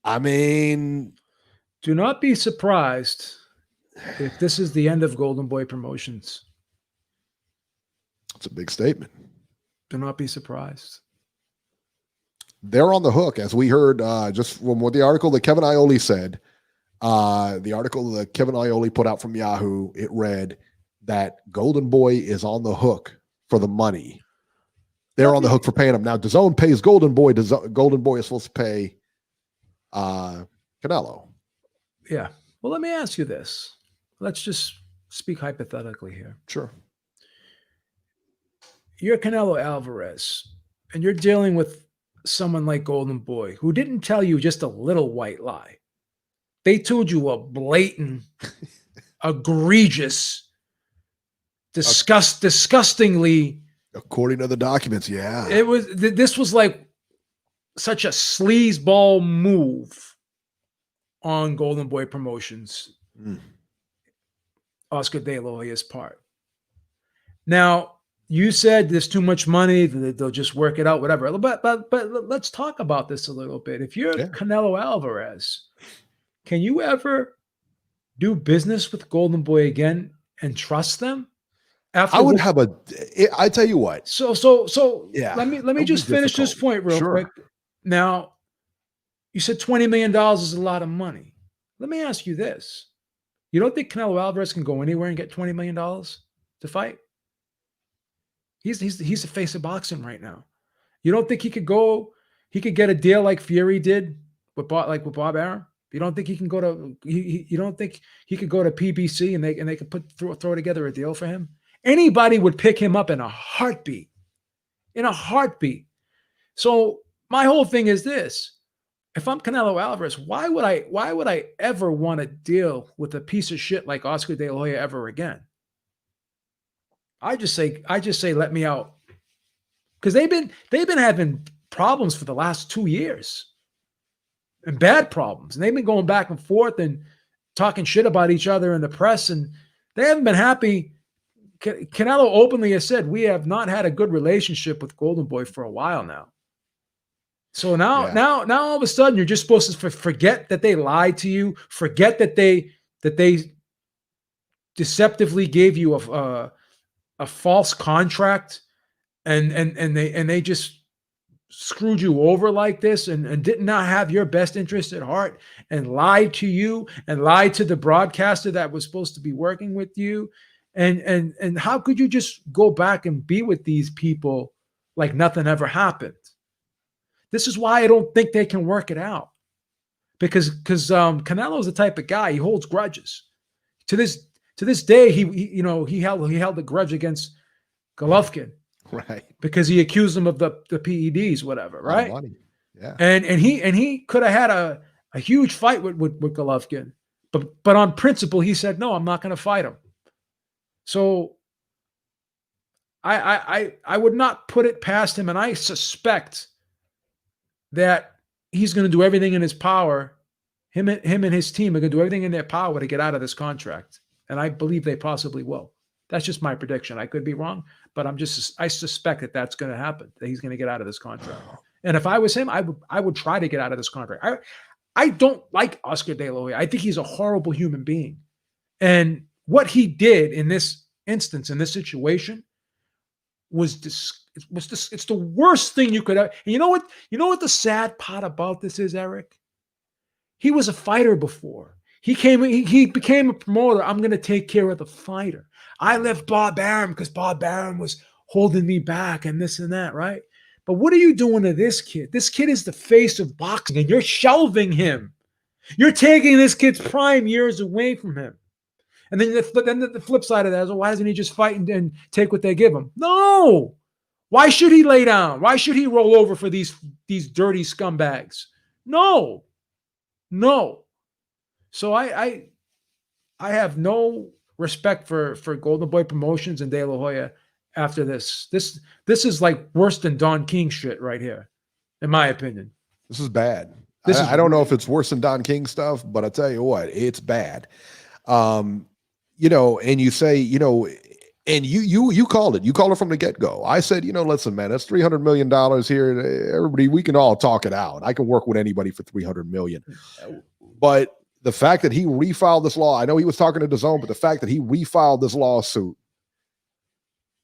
I mean, do not be surprised if this is the end of Golden Boy Promotions. It's a big statement. Do not be surprised. They're on the hook, as we heard just from what the article that Kevin Iole said. The article that Kevin Iole put out from Yahoo, it read that Golden Boy is on the hook for the money. They're on the hook for paying him. Now, DAZN pays Golden Boy. Golden Boy is supposed to pay Canelo. Yeah. Well, let me ask you this. Let's just speak hypothetically here. Sure. You're Canelo Alvarez, and you're dealing with someone like Golden Boy, who didn't tell you just a little white lie. They told you a blatant, egregious, disgustingly. According to the documents, yeah. This was like such a sleazeball move on Golden Boy Promotions, Oscar De La Hoya's part. Now, you said there's too much money, they'll just work it out, whatever. But let's talk about this a little bit. If you're Canelo Alvarez, can you ever do business with Golden Boy again and trust them? I would have I tell you what. So yeah. Let me just finish this point real quick. Now, you said $20 million is a lot of money. Let me ask you this. You don't think Canelo Alvarez can go anywhere and get $20 million to fight? He's the face of boxing right now. You don't think he could get a deal like Fury did with Bob Arum? You don't think he can go to you don't think he could go to PBC and they could throw together a deal for him? Anybody would pick him up in a heartbeat. In a heartbeat. So my whole thing is this. If I'm Canelo Alvarez, why would I ever want to deal with a piece of shit like Oscar De La Hoya ever again? I just say let me out. Because they've been having problems for the last 2 years. And bad problems. And they've been going back and forth and talking shit about each other in the press, and they haven't been happy. Canelo openly has said, we have not had a good relationship with Golden Boy for a while now. So now all of a sudden you're just supposed to forget that they lied to you, forget that they deceptively gave you a false contract, and they just screwed you over like this and did not have your best interest at heart and lied to you and lied to the broadcaster that was supposed to be working with you. And how could you just go back and be with these people like nothing ever happened? This is why I don't think they can work it out, because Canelo is the type of guy, he holds grudges. To this day, he held a grudge against Golovkin, right? Because he accused him of the PEDs, whatever, right? Money. Yeah, and he could have had a huge fight with Golovkin, but on principle, he said no, I'm not going to fight him. So I would not put it past him, and I suspect that he's going to do everything in his power. Him and his team are going to do everything in their power to get out of this contract, and I believe they possibly will. That's just my prediction. I could be wrong, but I suspect that that's going to happen. That he's going to get out of this contract. And if I was him, I would try to get out of this contract. I don't like Oscar De La Hoya. I think he's a horrible human being, and what he did in this instance, in this situation, it's the worst thing you could ever. And you know what the sad part about this is, Eric? He was a fighter before. He became a promoter. I'm going to take care of the fighter. I left Bob Arum because Bob Arum was holding me back and this and that, right? But what are you doing to this kid? This kid is the face of boxing, and you're shelving him. You're taking this kid's prime years away from him. And then the flip side of that is, well, why doesn't he just fight and take what they give him? No. Why should he lay down? Why should he roll over for these dirty scumbags? No. So I have no respect for Golden Boy Promotions and De La Hoya after this. This is like worse than Don King shit right here, in my opinion. This is bad. I don't know if it's worse than Don King stuff, but I tell you what, it's bad. And you say, and you called it. You called it from the get-go. I said, listen, man, that's $300 million here. Everybody, we can all talk it out. I can work with anybody for $300 million. But the fact that he refiled this law, I know he was talking to DAZN, but the fact that he refiled this lawsuit,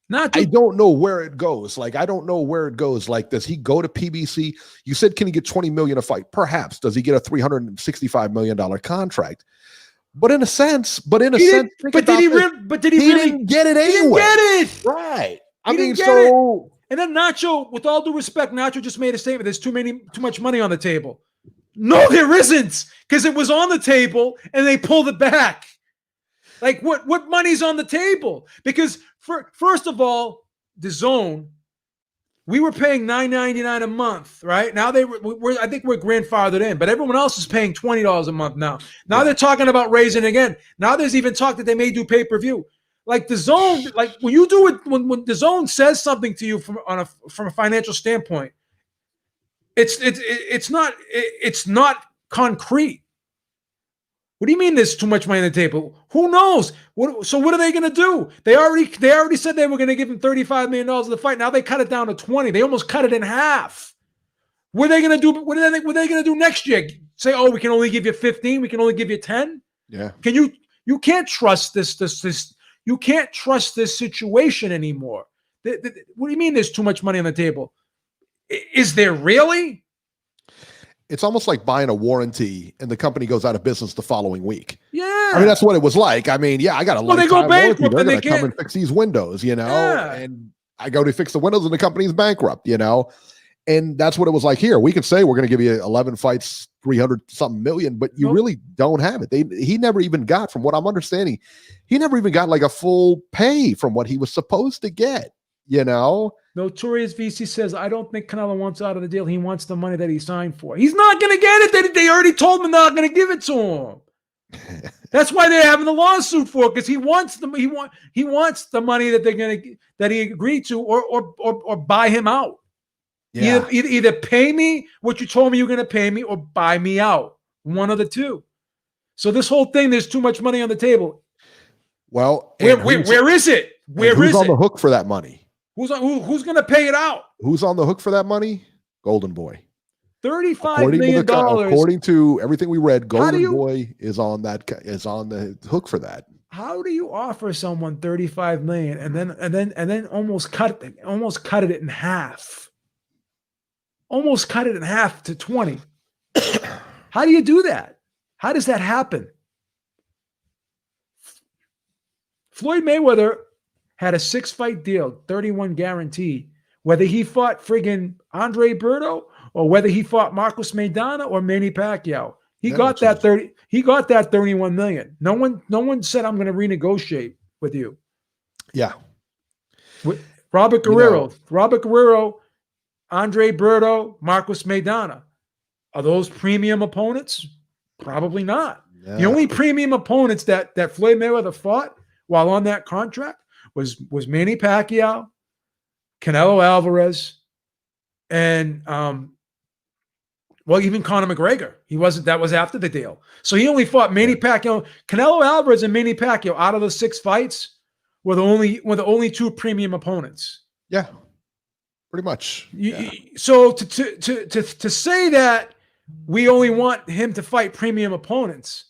I don't know where it goes. I don't know where it goes. Does he go to PBC? You said, can he get $20 million a fight? Perhaps. Does he get a $365 million contract? But in a sense, did he really didn't get it anyway? He didn't get it. Right. And then Nacho, with all due respect, Nacho just made a statement. There's too much money on the table. No, there isn't, because it was on the table and they pulled it back. Like what money's on the table? Because first of all, the Zone, we were paying $9.99 a month, right? Now I think we're grandfathered in, but everyone else is paying $20 a month now. Now they're talking about raising again. Now there's even talk that they may do pay-per-view. Like the Zone, like when you do it, when the Zone says something to you from a financial standpoint, it's not concrete. What do you mean there's too much money on the table? Who knows? So what are they going to do? They already said they were going to give him $35 million of the fight. Now they cut it down to 20. They almost cut it in half. What are they going to do? What are they going to do next year? Say, oh, we can only give you 15. We can only give you 10. Yeah. You can't trust this. You can't trust this situation anymore. What do you mean there's too much money on the table? Is there really? It's almost like buying a warranty and the company goes out of business the following week. Yeah. I mean, that's what it was like. I mean, I got a they go bankrupt They're and going to come and fix these windows, Yeah. and I go to fix the windows and the company's bankrupt, and that's what it was like here. We could say we're going to give you 11 fights, 300 something million, but you really don't have it. He never even got, from what I'm understanding, he never even got like a full pay from what he was supposed to get, Notorious VC says, I don't think Canelo wants out of the deal. He wants the money that he signed for. He's not going to get it. They already told him they're not going to give it to him. That's why they're having the lawsuit for, because he wants the money that he agreed to, or buy him out. Yeah. Either pay me what you told me you're going to pay me, or buy me out. One of the two. So this whole thing, there's too much money on the table. Well, where is it? Who's on the hook for that money? Who's going to pay it out? Who's on the hook for that money? Golden Boy. $35 million. According to everything we read, Golden Boy is on the hook for that. How do you offer someone $35 million and then almost cut it in half? Almost cut it in half to 20. How do you do that? How does that happen? Floyd Mayweather had a 6-fight deal, 31 guaranteed, whether he fought friggin' Andre Berto or whether he fought Marcos Maidana or Manny Pacquiao. He got that 31 million. No one said, I'm going to renegotiate with you. Yeah. With Robert Guerrero, Andre Berto, Marcos Maidana. Are those premium opponents? Probably not. Yeah. The only premium opponents that Floyd Mayweather fought while on that contract was Manny Pacquiao, Canelo Alvarez, and even Conor McGregor. That was after the deal. So he only fought Manny Pacquiao. Canelo Alvarez and Manny Pacquiao, out of the 6 fights, were the only 2 premium opponents. Yeah. Pretty much. So to say that we only want him to fight premium opponents,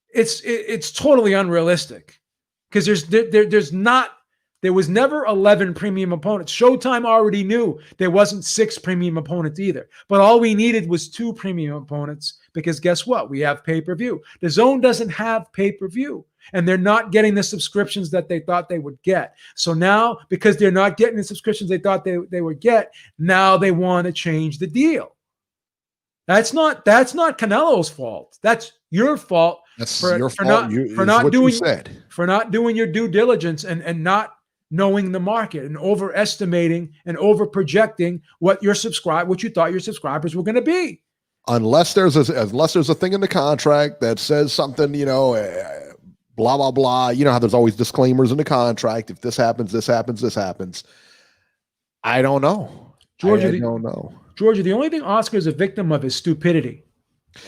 it's totally unrealistic, because there was never 11 premium opponents. Showtime already knew there wasn't 6 premium opponents either, but all we needed was 2 premium opponents, because guess what? We have pay-per-view. The Zone doesn't have pay-per-view, and they're not getting the subscriptions that they thought they would get. So now, because they're not getting the subscriptions they thought they would get, now they want to change the deal. That's not Canelo's fault. That's your fault. That's your fault. For not doing your due diligence and not knowing the market and overestimating and over projecting what you thought your subscribers were going to be. Unless there's a thing in the contract that says something, blah blah blah. You know how there's always disclaimers in the contract. If this happens, this happens, this happens. I don't know. Georgia, I don't know. Georgia, the only thing Oscar's a victim of is stupidity.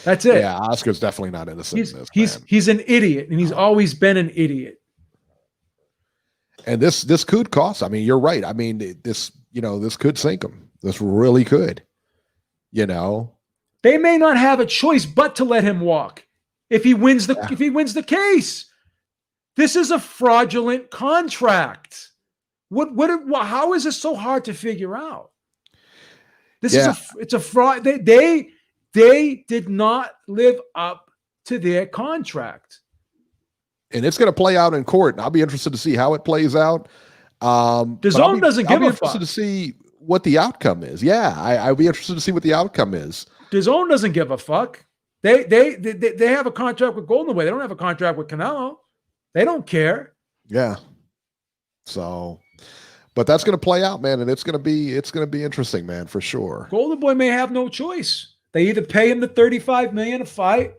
That's it. Yeah, Oscar's definitely not innocent. He's an idiot, and he's always been an idiot. And this could cost. I mean, you're right. I mean, this could sink him. This really could. They may not have a choice but to let him walk if he wins the case. This is a fraudulent contract. How is this so hard to figure out? It's a fraud. They did not live up to their contract. And it's going to play out in court. And I'll be interested to see how it plays out. The Zone doesn't give a fuck. I'll be interested to see what the outcome is. Yeah, I'll be interested to see what the outcome is. The Zone doesn't give a fuck. They have a contract with Golden Boy. They don't have a contract with Canelo. They don't care. Yeah. So, but that's going to play out, man, and it's going to be interesting, man, for sure. Golden Boy may have no choice. They either pay him the $35 million a fight,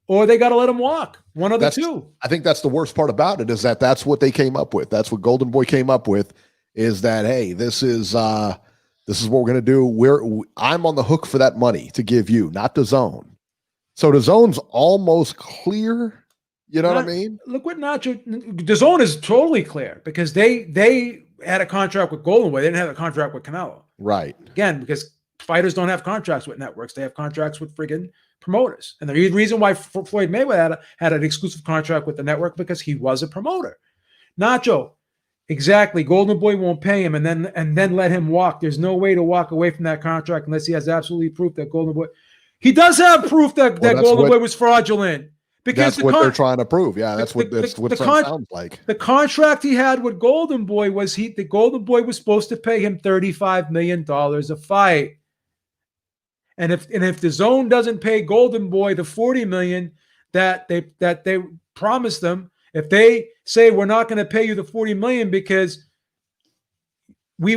or they got to let him walk. One of the two. I think that's the worst part about it, is that that's what they came up with. That's what Golden Boy came up with, is that, hey, this is what we're going to do. I'm on the hook for that money to give you, not the zone. So the zone's almost clear. You know what I mean? Look what Nacho. The zone is totally clear because they had a contract with Golden Boy. They didn't have a contract with Canelo. Right. Again, because fighters don't have contracts with networks. They have contracts with friggin' promoters. And the reason why Floyd Mayweather had an exclusive contract with the network, because he was a promoter. Nacho, exactly. Golden Boy won't pay him and then let him walk. There's no way to walk away from that contract unless he has absolutely proof that Golden Boy. He does have proof that Golden Boy was fraudulent. Because that's what they're trying to prove. Yeah, that's what it sounds like. The contract he had with Golden Boy was the Golden Boy was supposed to pay him $35 million a fight. And if the zone doesn't pay Golden Boy the $40 million that they promised them, if they say we're not going to pay you the $40 million because we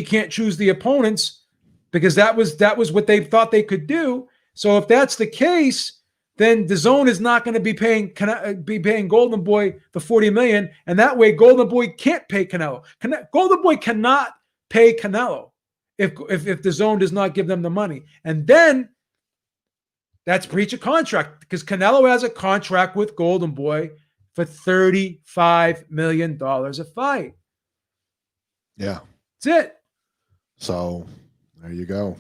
can't choose the opponents, because that was what they thought they could do. So if that's the case, then the zone is not going to be paying Golden Boy the $40 million, and that way Golden Boy can't pay Canelo. Golden Boy cannot pay Canelo if the zone does not give them the money, and then that's breach of contract, because Canelo has a contract with Golden Boy for $35 million a fight. Yeah, that's it. So there you go.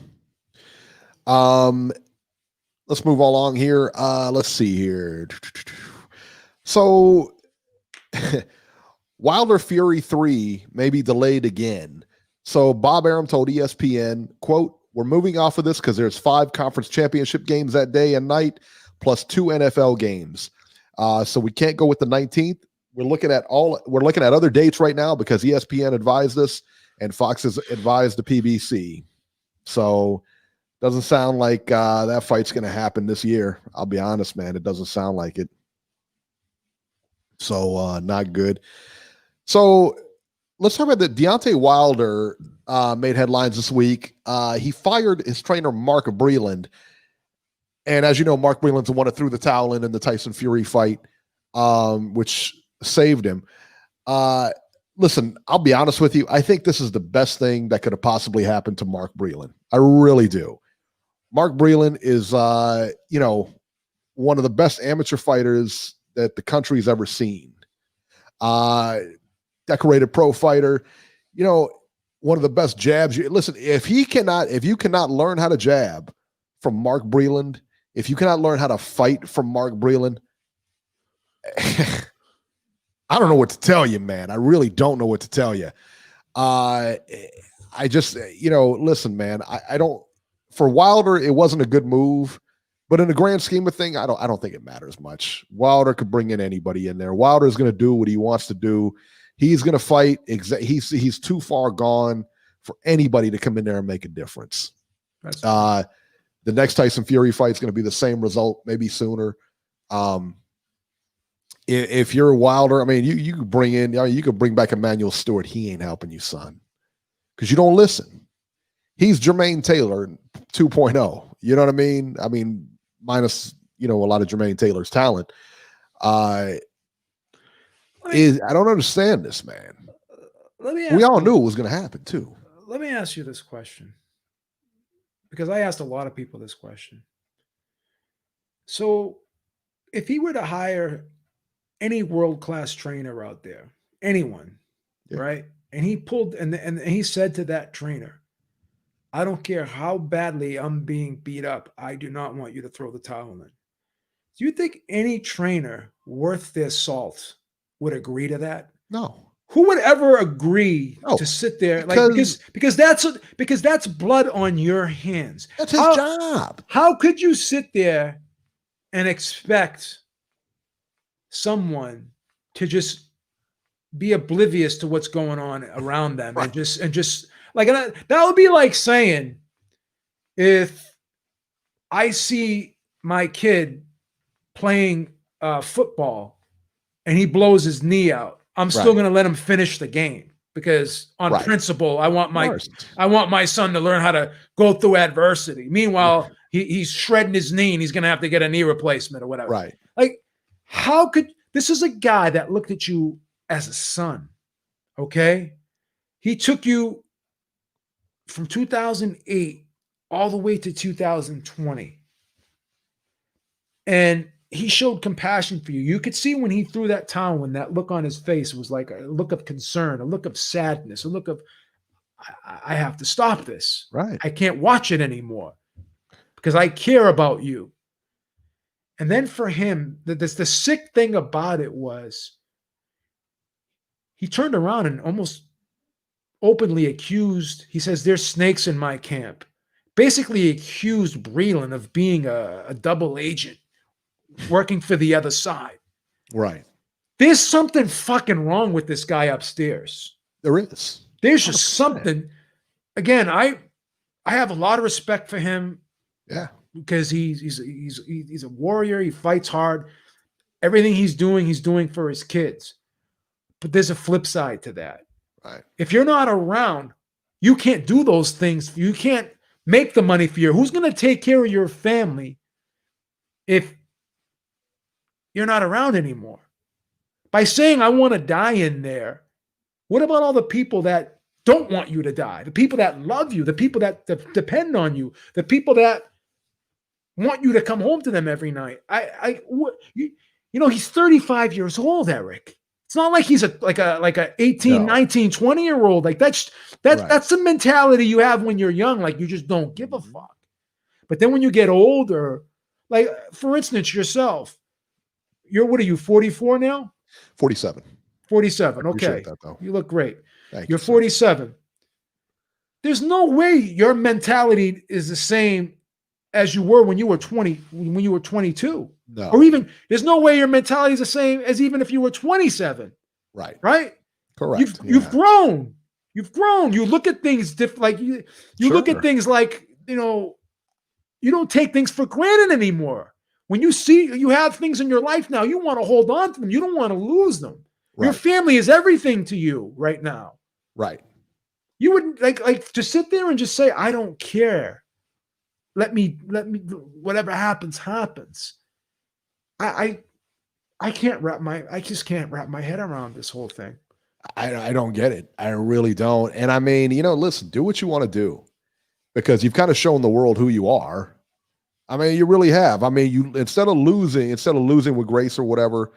Let's move along here. Let's see here. So Wilder Fury 3 may be delayed again. So Bob Arum told ESPN, quote, "We're moving off of this because there's 5 conference championship games that day and night, plus 2 NFL games. So we can't go with the 19th. We're looking at other dates right now because ESPN advised us and Fox has advised the PBC. So doesn't sound like that fight's going to happen this year. I'll be honest, man. It doesn't sound like it. So not good. So let's talk about that. Deontay Wilder made headlines this week. He fired his trainer, Mark Breland. And as you know, Mark Breland's the one that threw the towel in the Tyson Fury fight, which saved him. Listen, I'll be honest with you. I think this is the best thing that could have possibly happened to Mark Breland. I really do. Mark Breland is, one of the best amateur fighters that the country's ever seen. Decorated pro fighter, one of the best jabs. Listen, if you cannot learn how to jab from Mark Breland, if you cannot learn how to fight from Mark Breland, I don't know what to tell you, man. I really don't know what to tell you. I just, listen, man, I don't, for Wilder, it wasn't a good move, but in the grand scheme of things, I don't think it matters much. Wilder could bring in anybody in there. Wilder is going to do what he wants to do. He's going to fight. He's too far gone for anybody to come in there and make a difference. The next Tyson Fury fight is going to be the same result, maybe sooner. If you're Wilder, I mean, you could bring in, you could bring back Emmanuel Stewart. He ain't helping you, son, because you don't listen. He's Jermaine Taylor 2.0. You know what I mean? I mean, minus, a lot of Jermaine Taylor's talent. I don't understand this, man. We all knew it was going to happen too. Let me ask you this question, because I asked a lot of people this question. So if he were to hire any world-class trainer out there, anyone, right? And he pulled, and he said to that trainer, "I don't care how badly I'm being beat up. I do not want you to throw the towel in." Do you think any trainer worth their salt would agree to that? No. Who would ever agree to sit there because that's blood on your hands? That's his job. How could you sit there and expect someone to just be oblivious to what's going on around them, right? and just like that would be like saying, if I see my kid playing football and he blows his knee out, I'm still going to let him finish the game because on principle, I want my son to learn how to go through adversity. Meanwhile, he's shredding his knee and he's going to have to get a knee replacement or whatever. Right. Like, how could this is a guy that looked at you as a son. Okay. He took you from 2008 all the way to 2020. And he showed compassion for you. You could see when he threw that towel, when that look on his face was like a look of concern, a look of sadness, a look of, I have to stop this. Right. I can't watch it anymore because I care about you. And then for him, the sick thing about it was he turned around and almost openly accused, he says, there's snakes in my camp. Basically accused Breland of being a double agent working for the other side. Right. There's something fucking wrong with this guy upstairs. There is. There's just 100%. Something. Again, I have a lot of respect for him. Yeah. Because he's a warrior. He fights hard. Everything he's doing for his kids. But there's a flip side to that. Right. If you're not around, you can't do those things. You can't make the money for you. Who's going to take care of your family if you're not around anymore? By saying, I want to die in there, what about all the people that don't want you to die? The people that love you, the people that depend on you, the people that want you to come home to them every night. He's 35 years old, Eric. It's not like he's like a 18, 19, 20-year-old. Like that's the mentality you have when you're young. Like you just don't give a fuck. But then when you get older, like for instance, yourself, what are you, 44 now? 47. 47. Okay. That, you look great. Thank You're you, 47. There's no way your mentality is the same as you were when you were 20, when you were 22. No. Or even, there's no way your mentality is the same as even if you were 27. Right. Right? Correct. You've grown. You've grown. You look at things like you look at things like, you don't take things for granted anymore. When you have things in your life now, you want to hold on to them. You don't want to lose them. Right. Your family is everything to you right now. Right. You wouldn't like to sit there and just say, I don't care. Let me, whatever happens. I just can't wrap my head around this whole thing. I don't get it. I really don't. And I mean, listen, do what you want to do because you've kind of shown the world who you are. I mean, you really have. I mean, you instead of losing with grace or whatever,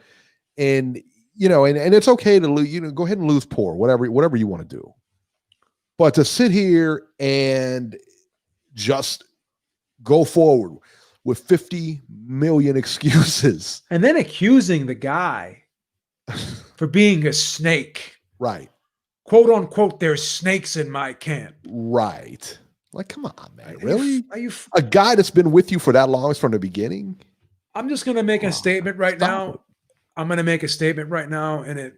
and and it's okay to lose, go ahead and lose poor, whatever you want to do. But to sit here and just go forward with 50 million excuses. And then accusing the guy for being a snake. Right. Quote unquote, there's snakes in my camp. Right. Like, come on, man. Really? Are you a guy that's been with you for that long from the beginning? I'm just going to make a statement right now. I'm going to make a statement right now. And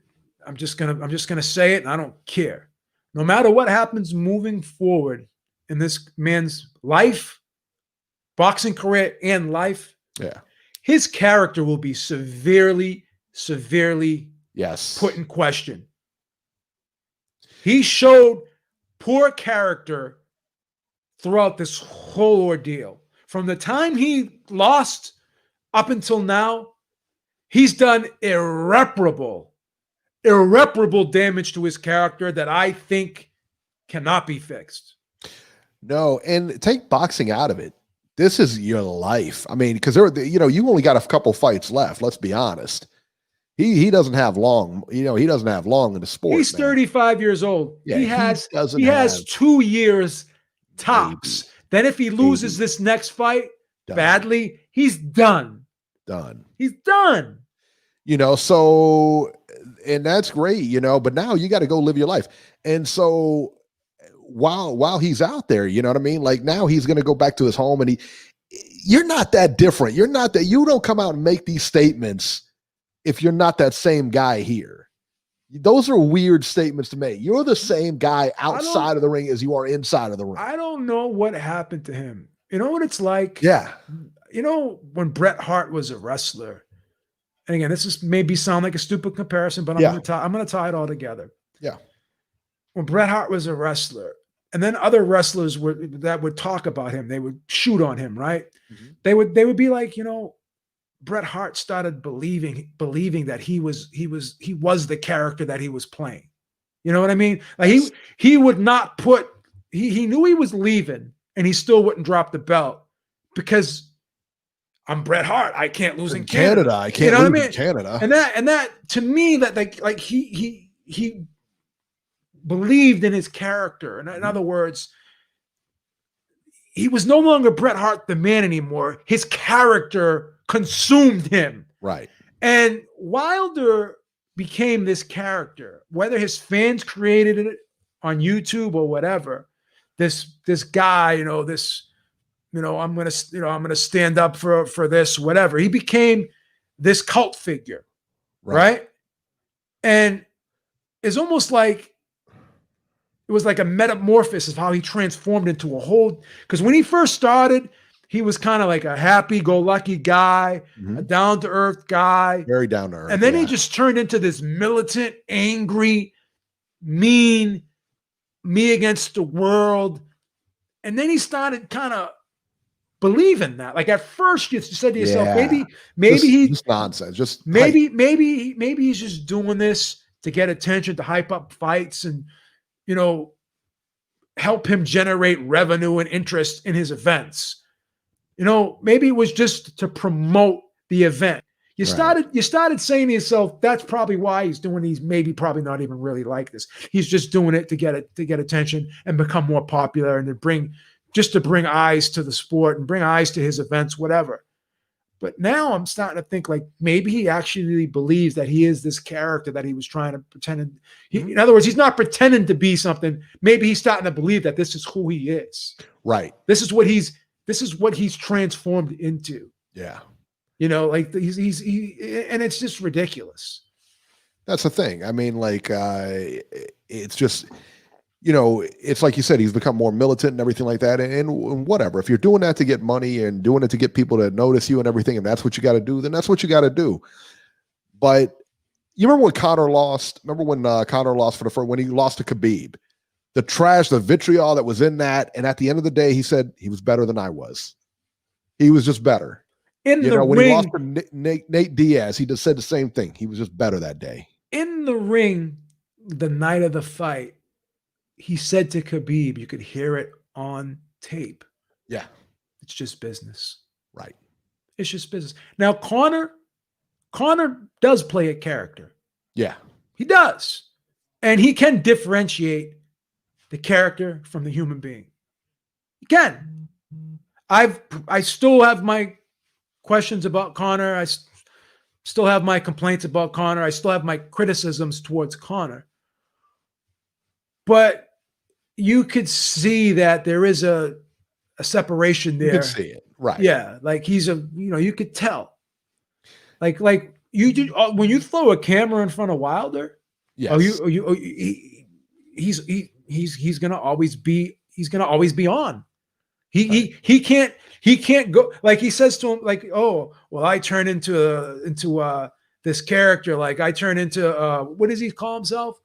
I'm just going to say it. And I don't care. No matter what happens moving forward in this man's life, boxing career and life, his character will be severely put in question. He showed poor character throughout this whole ordeal. From the time he lost up until now, he's done irreparable damage to his character that I think cannot be fixed. No, and take boxing out of it. This is your life. I mean, because you only got a couple fights left. Let's be honest. He doesn't have long. He doesn't have long in the sport. He's 35 years old. Yeah, he has 2 years tops. Maybe. Then if he loses this next fight badly, he's done. He's done. So, and that's great. But now you got to go live your life. And so, while he's out there, you know what I mean? Like now he's going to go back to his home and you're not that different. You don't come out and make these statements if you're not that same guy here. Those are weird statements to make. You're the same guy outside of the ring as you are inside of the ring. I don't know what happened to him. You know what it's like? Yeah. When Bret Hart was a wrestler and again, this is maybe sound like a stupid comparison, but I'm going to tie it all together. Yeah. When Bret Hart was a wrestler, and then other wrestlers that would talk about him, they would shoot on him, right? Mhm. They would be like, Bret Hart started believing that he was the character that he was playing. You know what I mean? Like he would not put, he knew he was leaving and he still wouldn't drop the belt because I'm Bret Hart. I can't lose in Canada. I can't lose in Canada. And that to me, that like he believed in his character. And in other words, he was no longer Bret Hart the man anymore. His character consumed him. Right. And Wilder became this character, whether his fans created it on YouTube or whatever. This guy, I'm gonna stand up for this, whatever. He became this cult figure, right? And it's almost like it was like a metamorphosis of how he transformed into a whole. Because when he first started, he was kind of like a happy-go-lucky guy, a down-to-earth guy, very down to earth. And then he just turned into this militant, angry, mean, me against the world. And then he started kind of believing that. Like at first, you said to yourself, maybe he's nonsense. Just maybe he's just doing this to get attention, to hype up fights, and help him generate revenue and interest in his events. Maybe it was just to promote the event. You started saying to yourself, that's probably why he's doing these. Maybe probably not even really like this. He's just doing it to get attention and become more popular and to bring eyes to the sport and bring eyes to his events, whatever. But now I'm starting to think like maybe he actually believes that he is this character that he was trying to pretend. In other words, he's not pretending to be something. Maybe he's starting to believe that this is who he is. Right. This is what he's transformed into. Yeah. Like and it's just ridiculous. That's the thing. I mean, like, it's just, it's like you said, he's become more militant and everything like that. And whatever, if you're doing that to get money and doing it to get people to notice you and everything, and that's what you got to do, then that's what you got to do. But you remember when Conor lost? Remember when Conor lost when he lost to Khabib? The vitriol that was in that. And at the end of the day, he said he was better than I was. He was just better. When ring, he lost to Nate Diaz, he just said the same thing. He was just better that day. In the ring, the night of the fight, he said to Khabib, you could hear it on tape. Yeah. It's just business. Right. It's just business. Now, Conor does play a character. Yeah. He does. And he can differentiate the character from the human being. He can. I still have my questions about Conor. I still have my complaints about Conor. I still have my criticisms towards Conor. But you could see that there is a separation there. You could see it. Right. Yeah. Like you could tell. Like you do when you throw a camera in front of Wilder. Yes. He's gonna always be on. He can't go, like he says to him, like, oh, well, I turn into this character, like I turn into what does he call himself?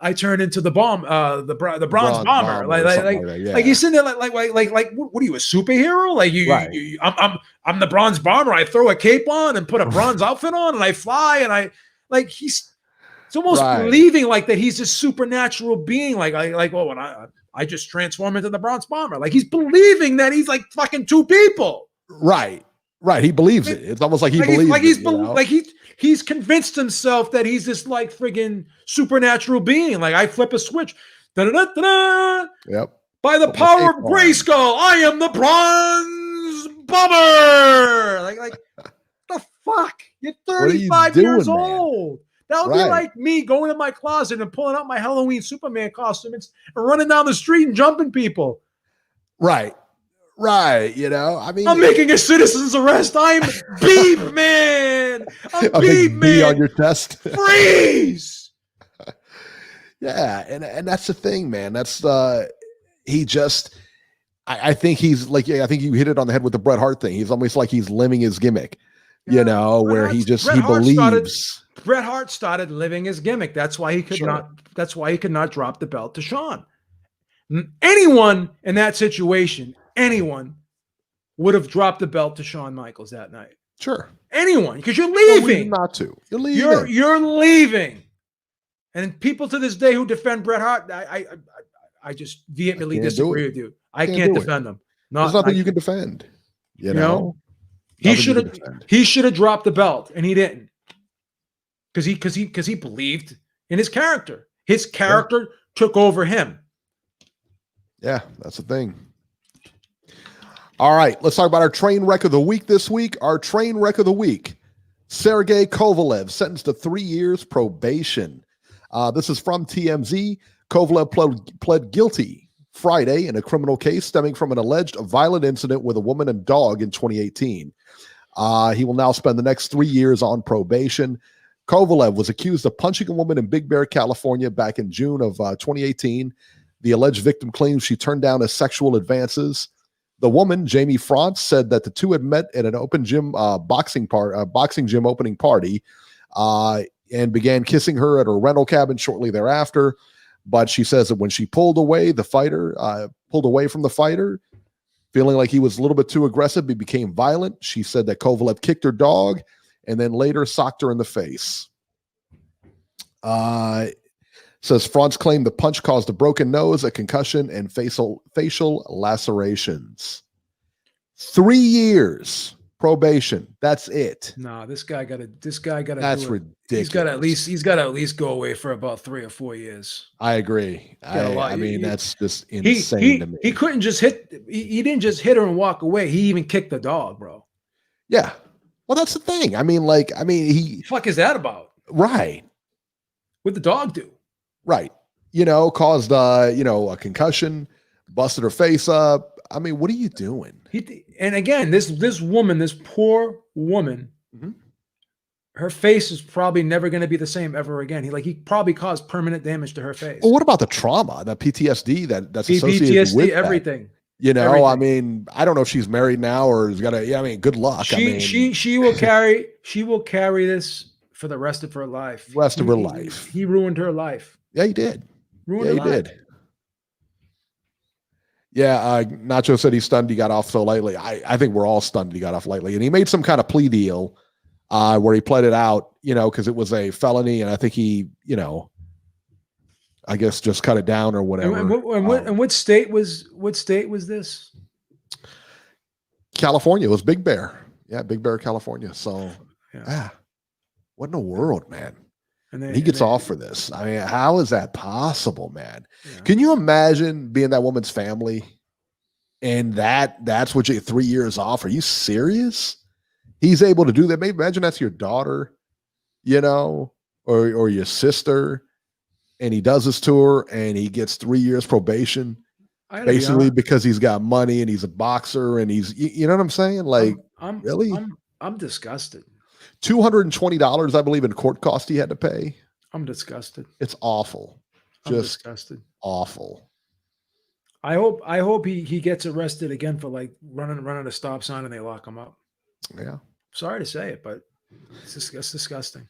I turn into the bronze bomber. Like he's sitting there like what are you, a superhero? Like I'm the bronze bomber. I throw a cape on and put a bronze outfit on and I fly and it's almost believing like that he's this supernatural being. And I just transform into the bronze bomber. Like he's believing that he's like fucking two people. Right. He believes it. It's almost like he believes he's convinced himself that he's this like friggin' supernatural being. Like I flip a switch. Da-da-da-da-da. Yep. By the power of Grayskull, I am the bronze bomber. Like the fuck? You're 35 years old. That would be like me going in my closet and pulling out my Halloween Superman costume and running down the street and jumping people. Right. I mean, I'm making a citizen's arrest. I'm Beeb man. I'm Beeb man on your chest. Freeze. Yeah, and that's the thing, man. That's he just. I think he's like, I think you hit it on the head with the Bret Hart thing. He's almost like he's living his gimmick. you know, where he believes. Bret Hart started living his gimmick. That's why he could not. That's why he could not drop the belt to Shawn. Anyone in that situation, anyone would have dropped the belt to Shawn Michaels that night. Sure. Anyone, because you're leaving. Not to. You're leaving. You're leaving. And people to this day who defend Bret Hart, I just vehemently disagree with you. I can't defend them. There's nothing you can defend. You know? He should have dropped the belt, and he didn't. Because he believed in his character. His character took over him. Yeah, that's the thing. All right, let's talk about our train wreck of the week this week. Our train wreck of the week, Sergey Kovalev, sentenced to 3 years probation. This is from TMZ. Kovalev pled guilty Friday in a criminal case stemming from an alleged violent incident with a woman and dog in 2018. He will now spend the next 3 years on probation. Kovalev was accused of punching a woman in Big Bear, California back in June of 2018. The alleged victim claims she turned down his sexual advances. The woman, Jamie Frantz, said that the two had met at an open gym boxing gym opening party and began kissing her at her rental cabin shortly thereafter. But she says that when she pulled away from the fighter, feeling like he was a little bit too aggressive, he became violent. She said that Kovalev kicked her dog and then later socked her in the face. Says Frantz claimed the punch caused a broken nose, a concussion, and facial lacerations. 3 years probation. That's it. No, this guy got to. That's ridiculous. He's got to at least go away for about 3 or 4 years. I agree. I mean, that's just insane to me. He couldn't just hit. He didn't just hit her and walk away. He even kicked the dog, bro. Yeah. Well, that's the thing. He. Fuck is that about? Right. What'd the dog do? Right. Caused, a concussion, busted her face up. I mean, what are you doing? And again, this woman, this poor woman, her face is probably never going to be the same ever again. He probably caused permanent damage to her face. Well, what about the trauma, the PTSD that's associated with everything? That? Everything. I mean, I don't know if she's married now or has got good luck. She will carry this for the rest of her life. He ruined her life. Yeah, he did. Did. Yeah, Nacho said he's stunned he got off so lightly. I think we're all stunned he got off lightly. And he made some kind of plea deal where he pled it out, because it was a felony. And I think he, I guess just cut it down or whatever. And what state was this? California. It was Big Bear. Yeah, Big Bear, California. So, what in the world, man? And he gets off for this. I mean, how is that possible, man? Yeah. Can you imagine being that woman's family and that's what 3 years off? Are you serious? He's able to do that. Maybe imagine that's your daughter, or your sister, and he does this to her and he gets 3 years probation basically because he's got money and he's a boxer and he's, you know what I'm saying? Like, really? I'm disgusted. $220, I believe, in court cost he had to pay. I'm disgusted. It's awful. I'm disgusted. Awful. I hope he gets arrested again for running a stop sign and they lock him up. Yeah. Sorry to say it, but it's disgusting.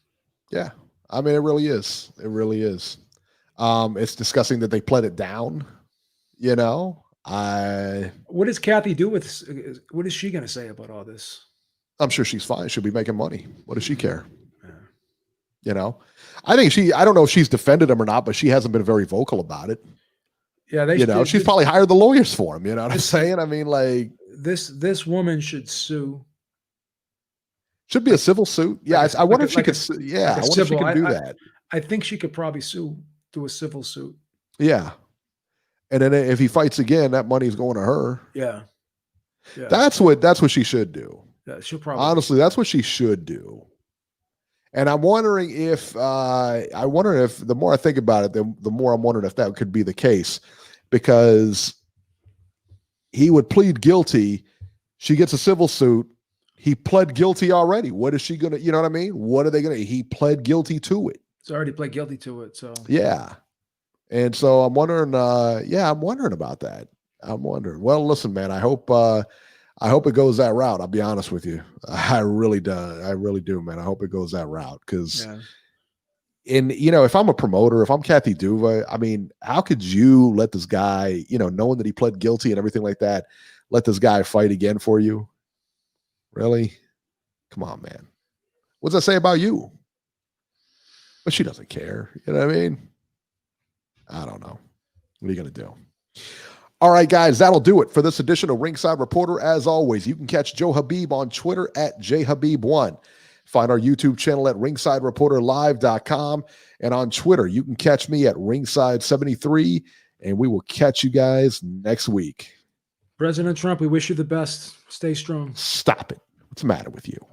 Yeah. I mean, it really is. It really is. It's disgusting that they pled it down. What does Kathy do with? What is she going to say about all this? I'm sure she's fine. She'll be making money. What does she care? I think I don't know if she's defended him or not, but she hasn't been very vocal about it. Yeah, she's probably hired the lawyers for him. You know what I'm saying? I mean, like this woman should sue. Should be a civil suit. Yeah, I wonder if she could. Yeah, I wonder if she can do that. I think she could probably do a civil suit. Yeah, and then if he fights again, that money's going to her. Yeah. That's what she should do. Yeah, she'll probably. Honestly, that's what she should do. And I'm wondering if the more I think about it, the more I'm wondering if that could be the case, because he would plead guilty. She gets a civil suit. He pled guilty already. What is she going to, you know what I mean? What are they going to, he pled guilty to it. He's already pled guilty to it. So, yeah. And so I'm wondering, I'm wondering about that. I'm wondering, well, listen, man, I hope I hope it goes that route. I'll be honest with you. I really do. I really do, man. I hope it goes that route because, if I'm a promoter, if I'm Kathy Duva, I mean, how could you let this guy, knowing that he pled guilty and everything like that, let this guy fight again for you? Really? Come on, man. What's that say about you? But she doesn't care. You know what I mean? I don't know. What are you going to do? All right, guys, that'll do it for this edition of Ringside Reporter. As always, you can catch Joe Habib on Twitter at jhabib1. Find our YouTube channel at ringsidereporterlive.com. And on Twitter, you can catch me at ringside73. And we will catch you guys next week. President Trump, we wish you the best. Stay strong. Stop it. What's the matter with you?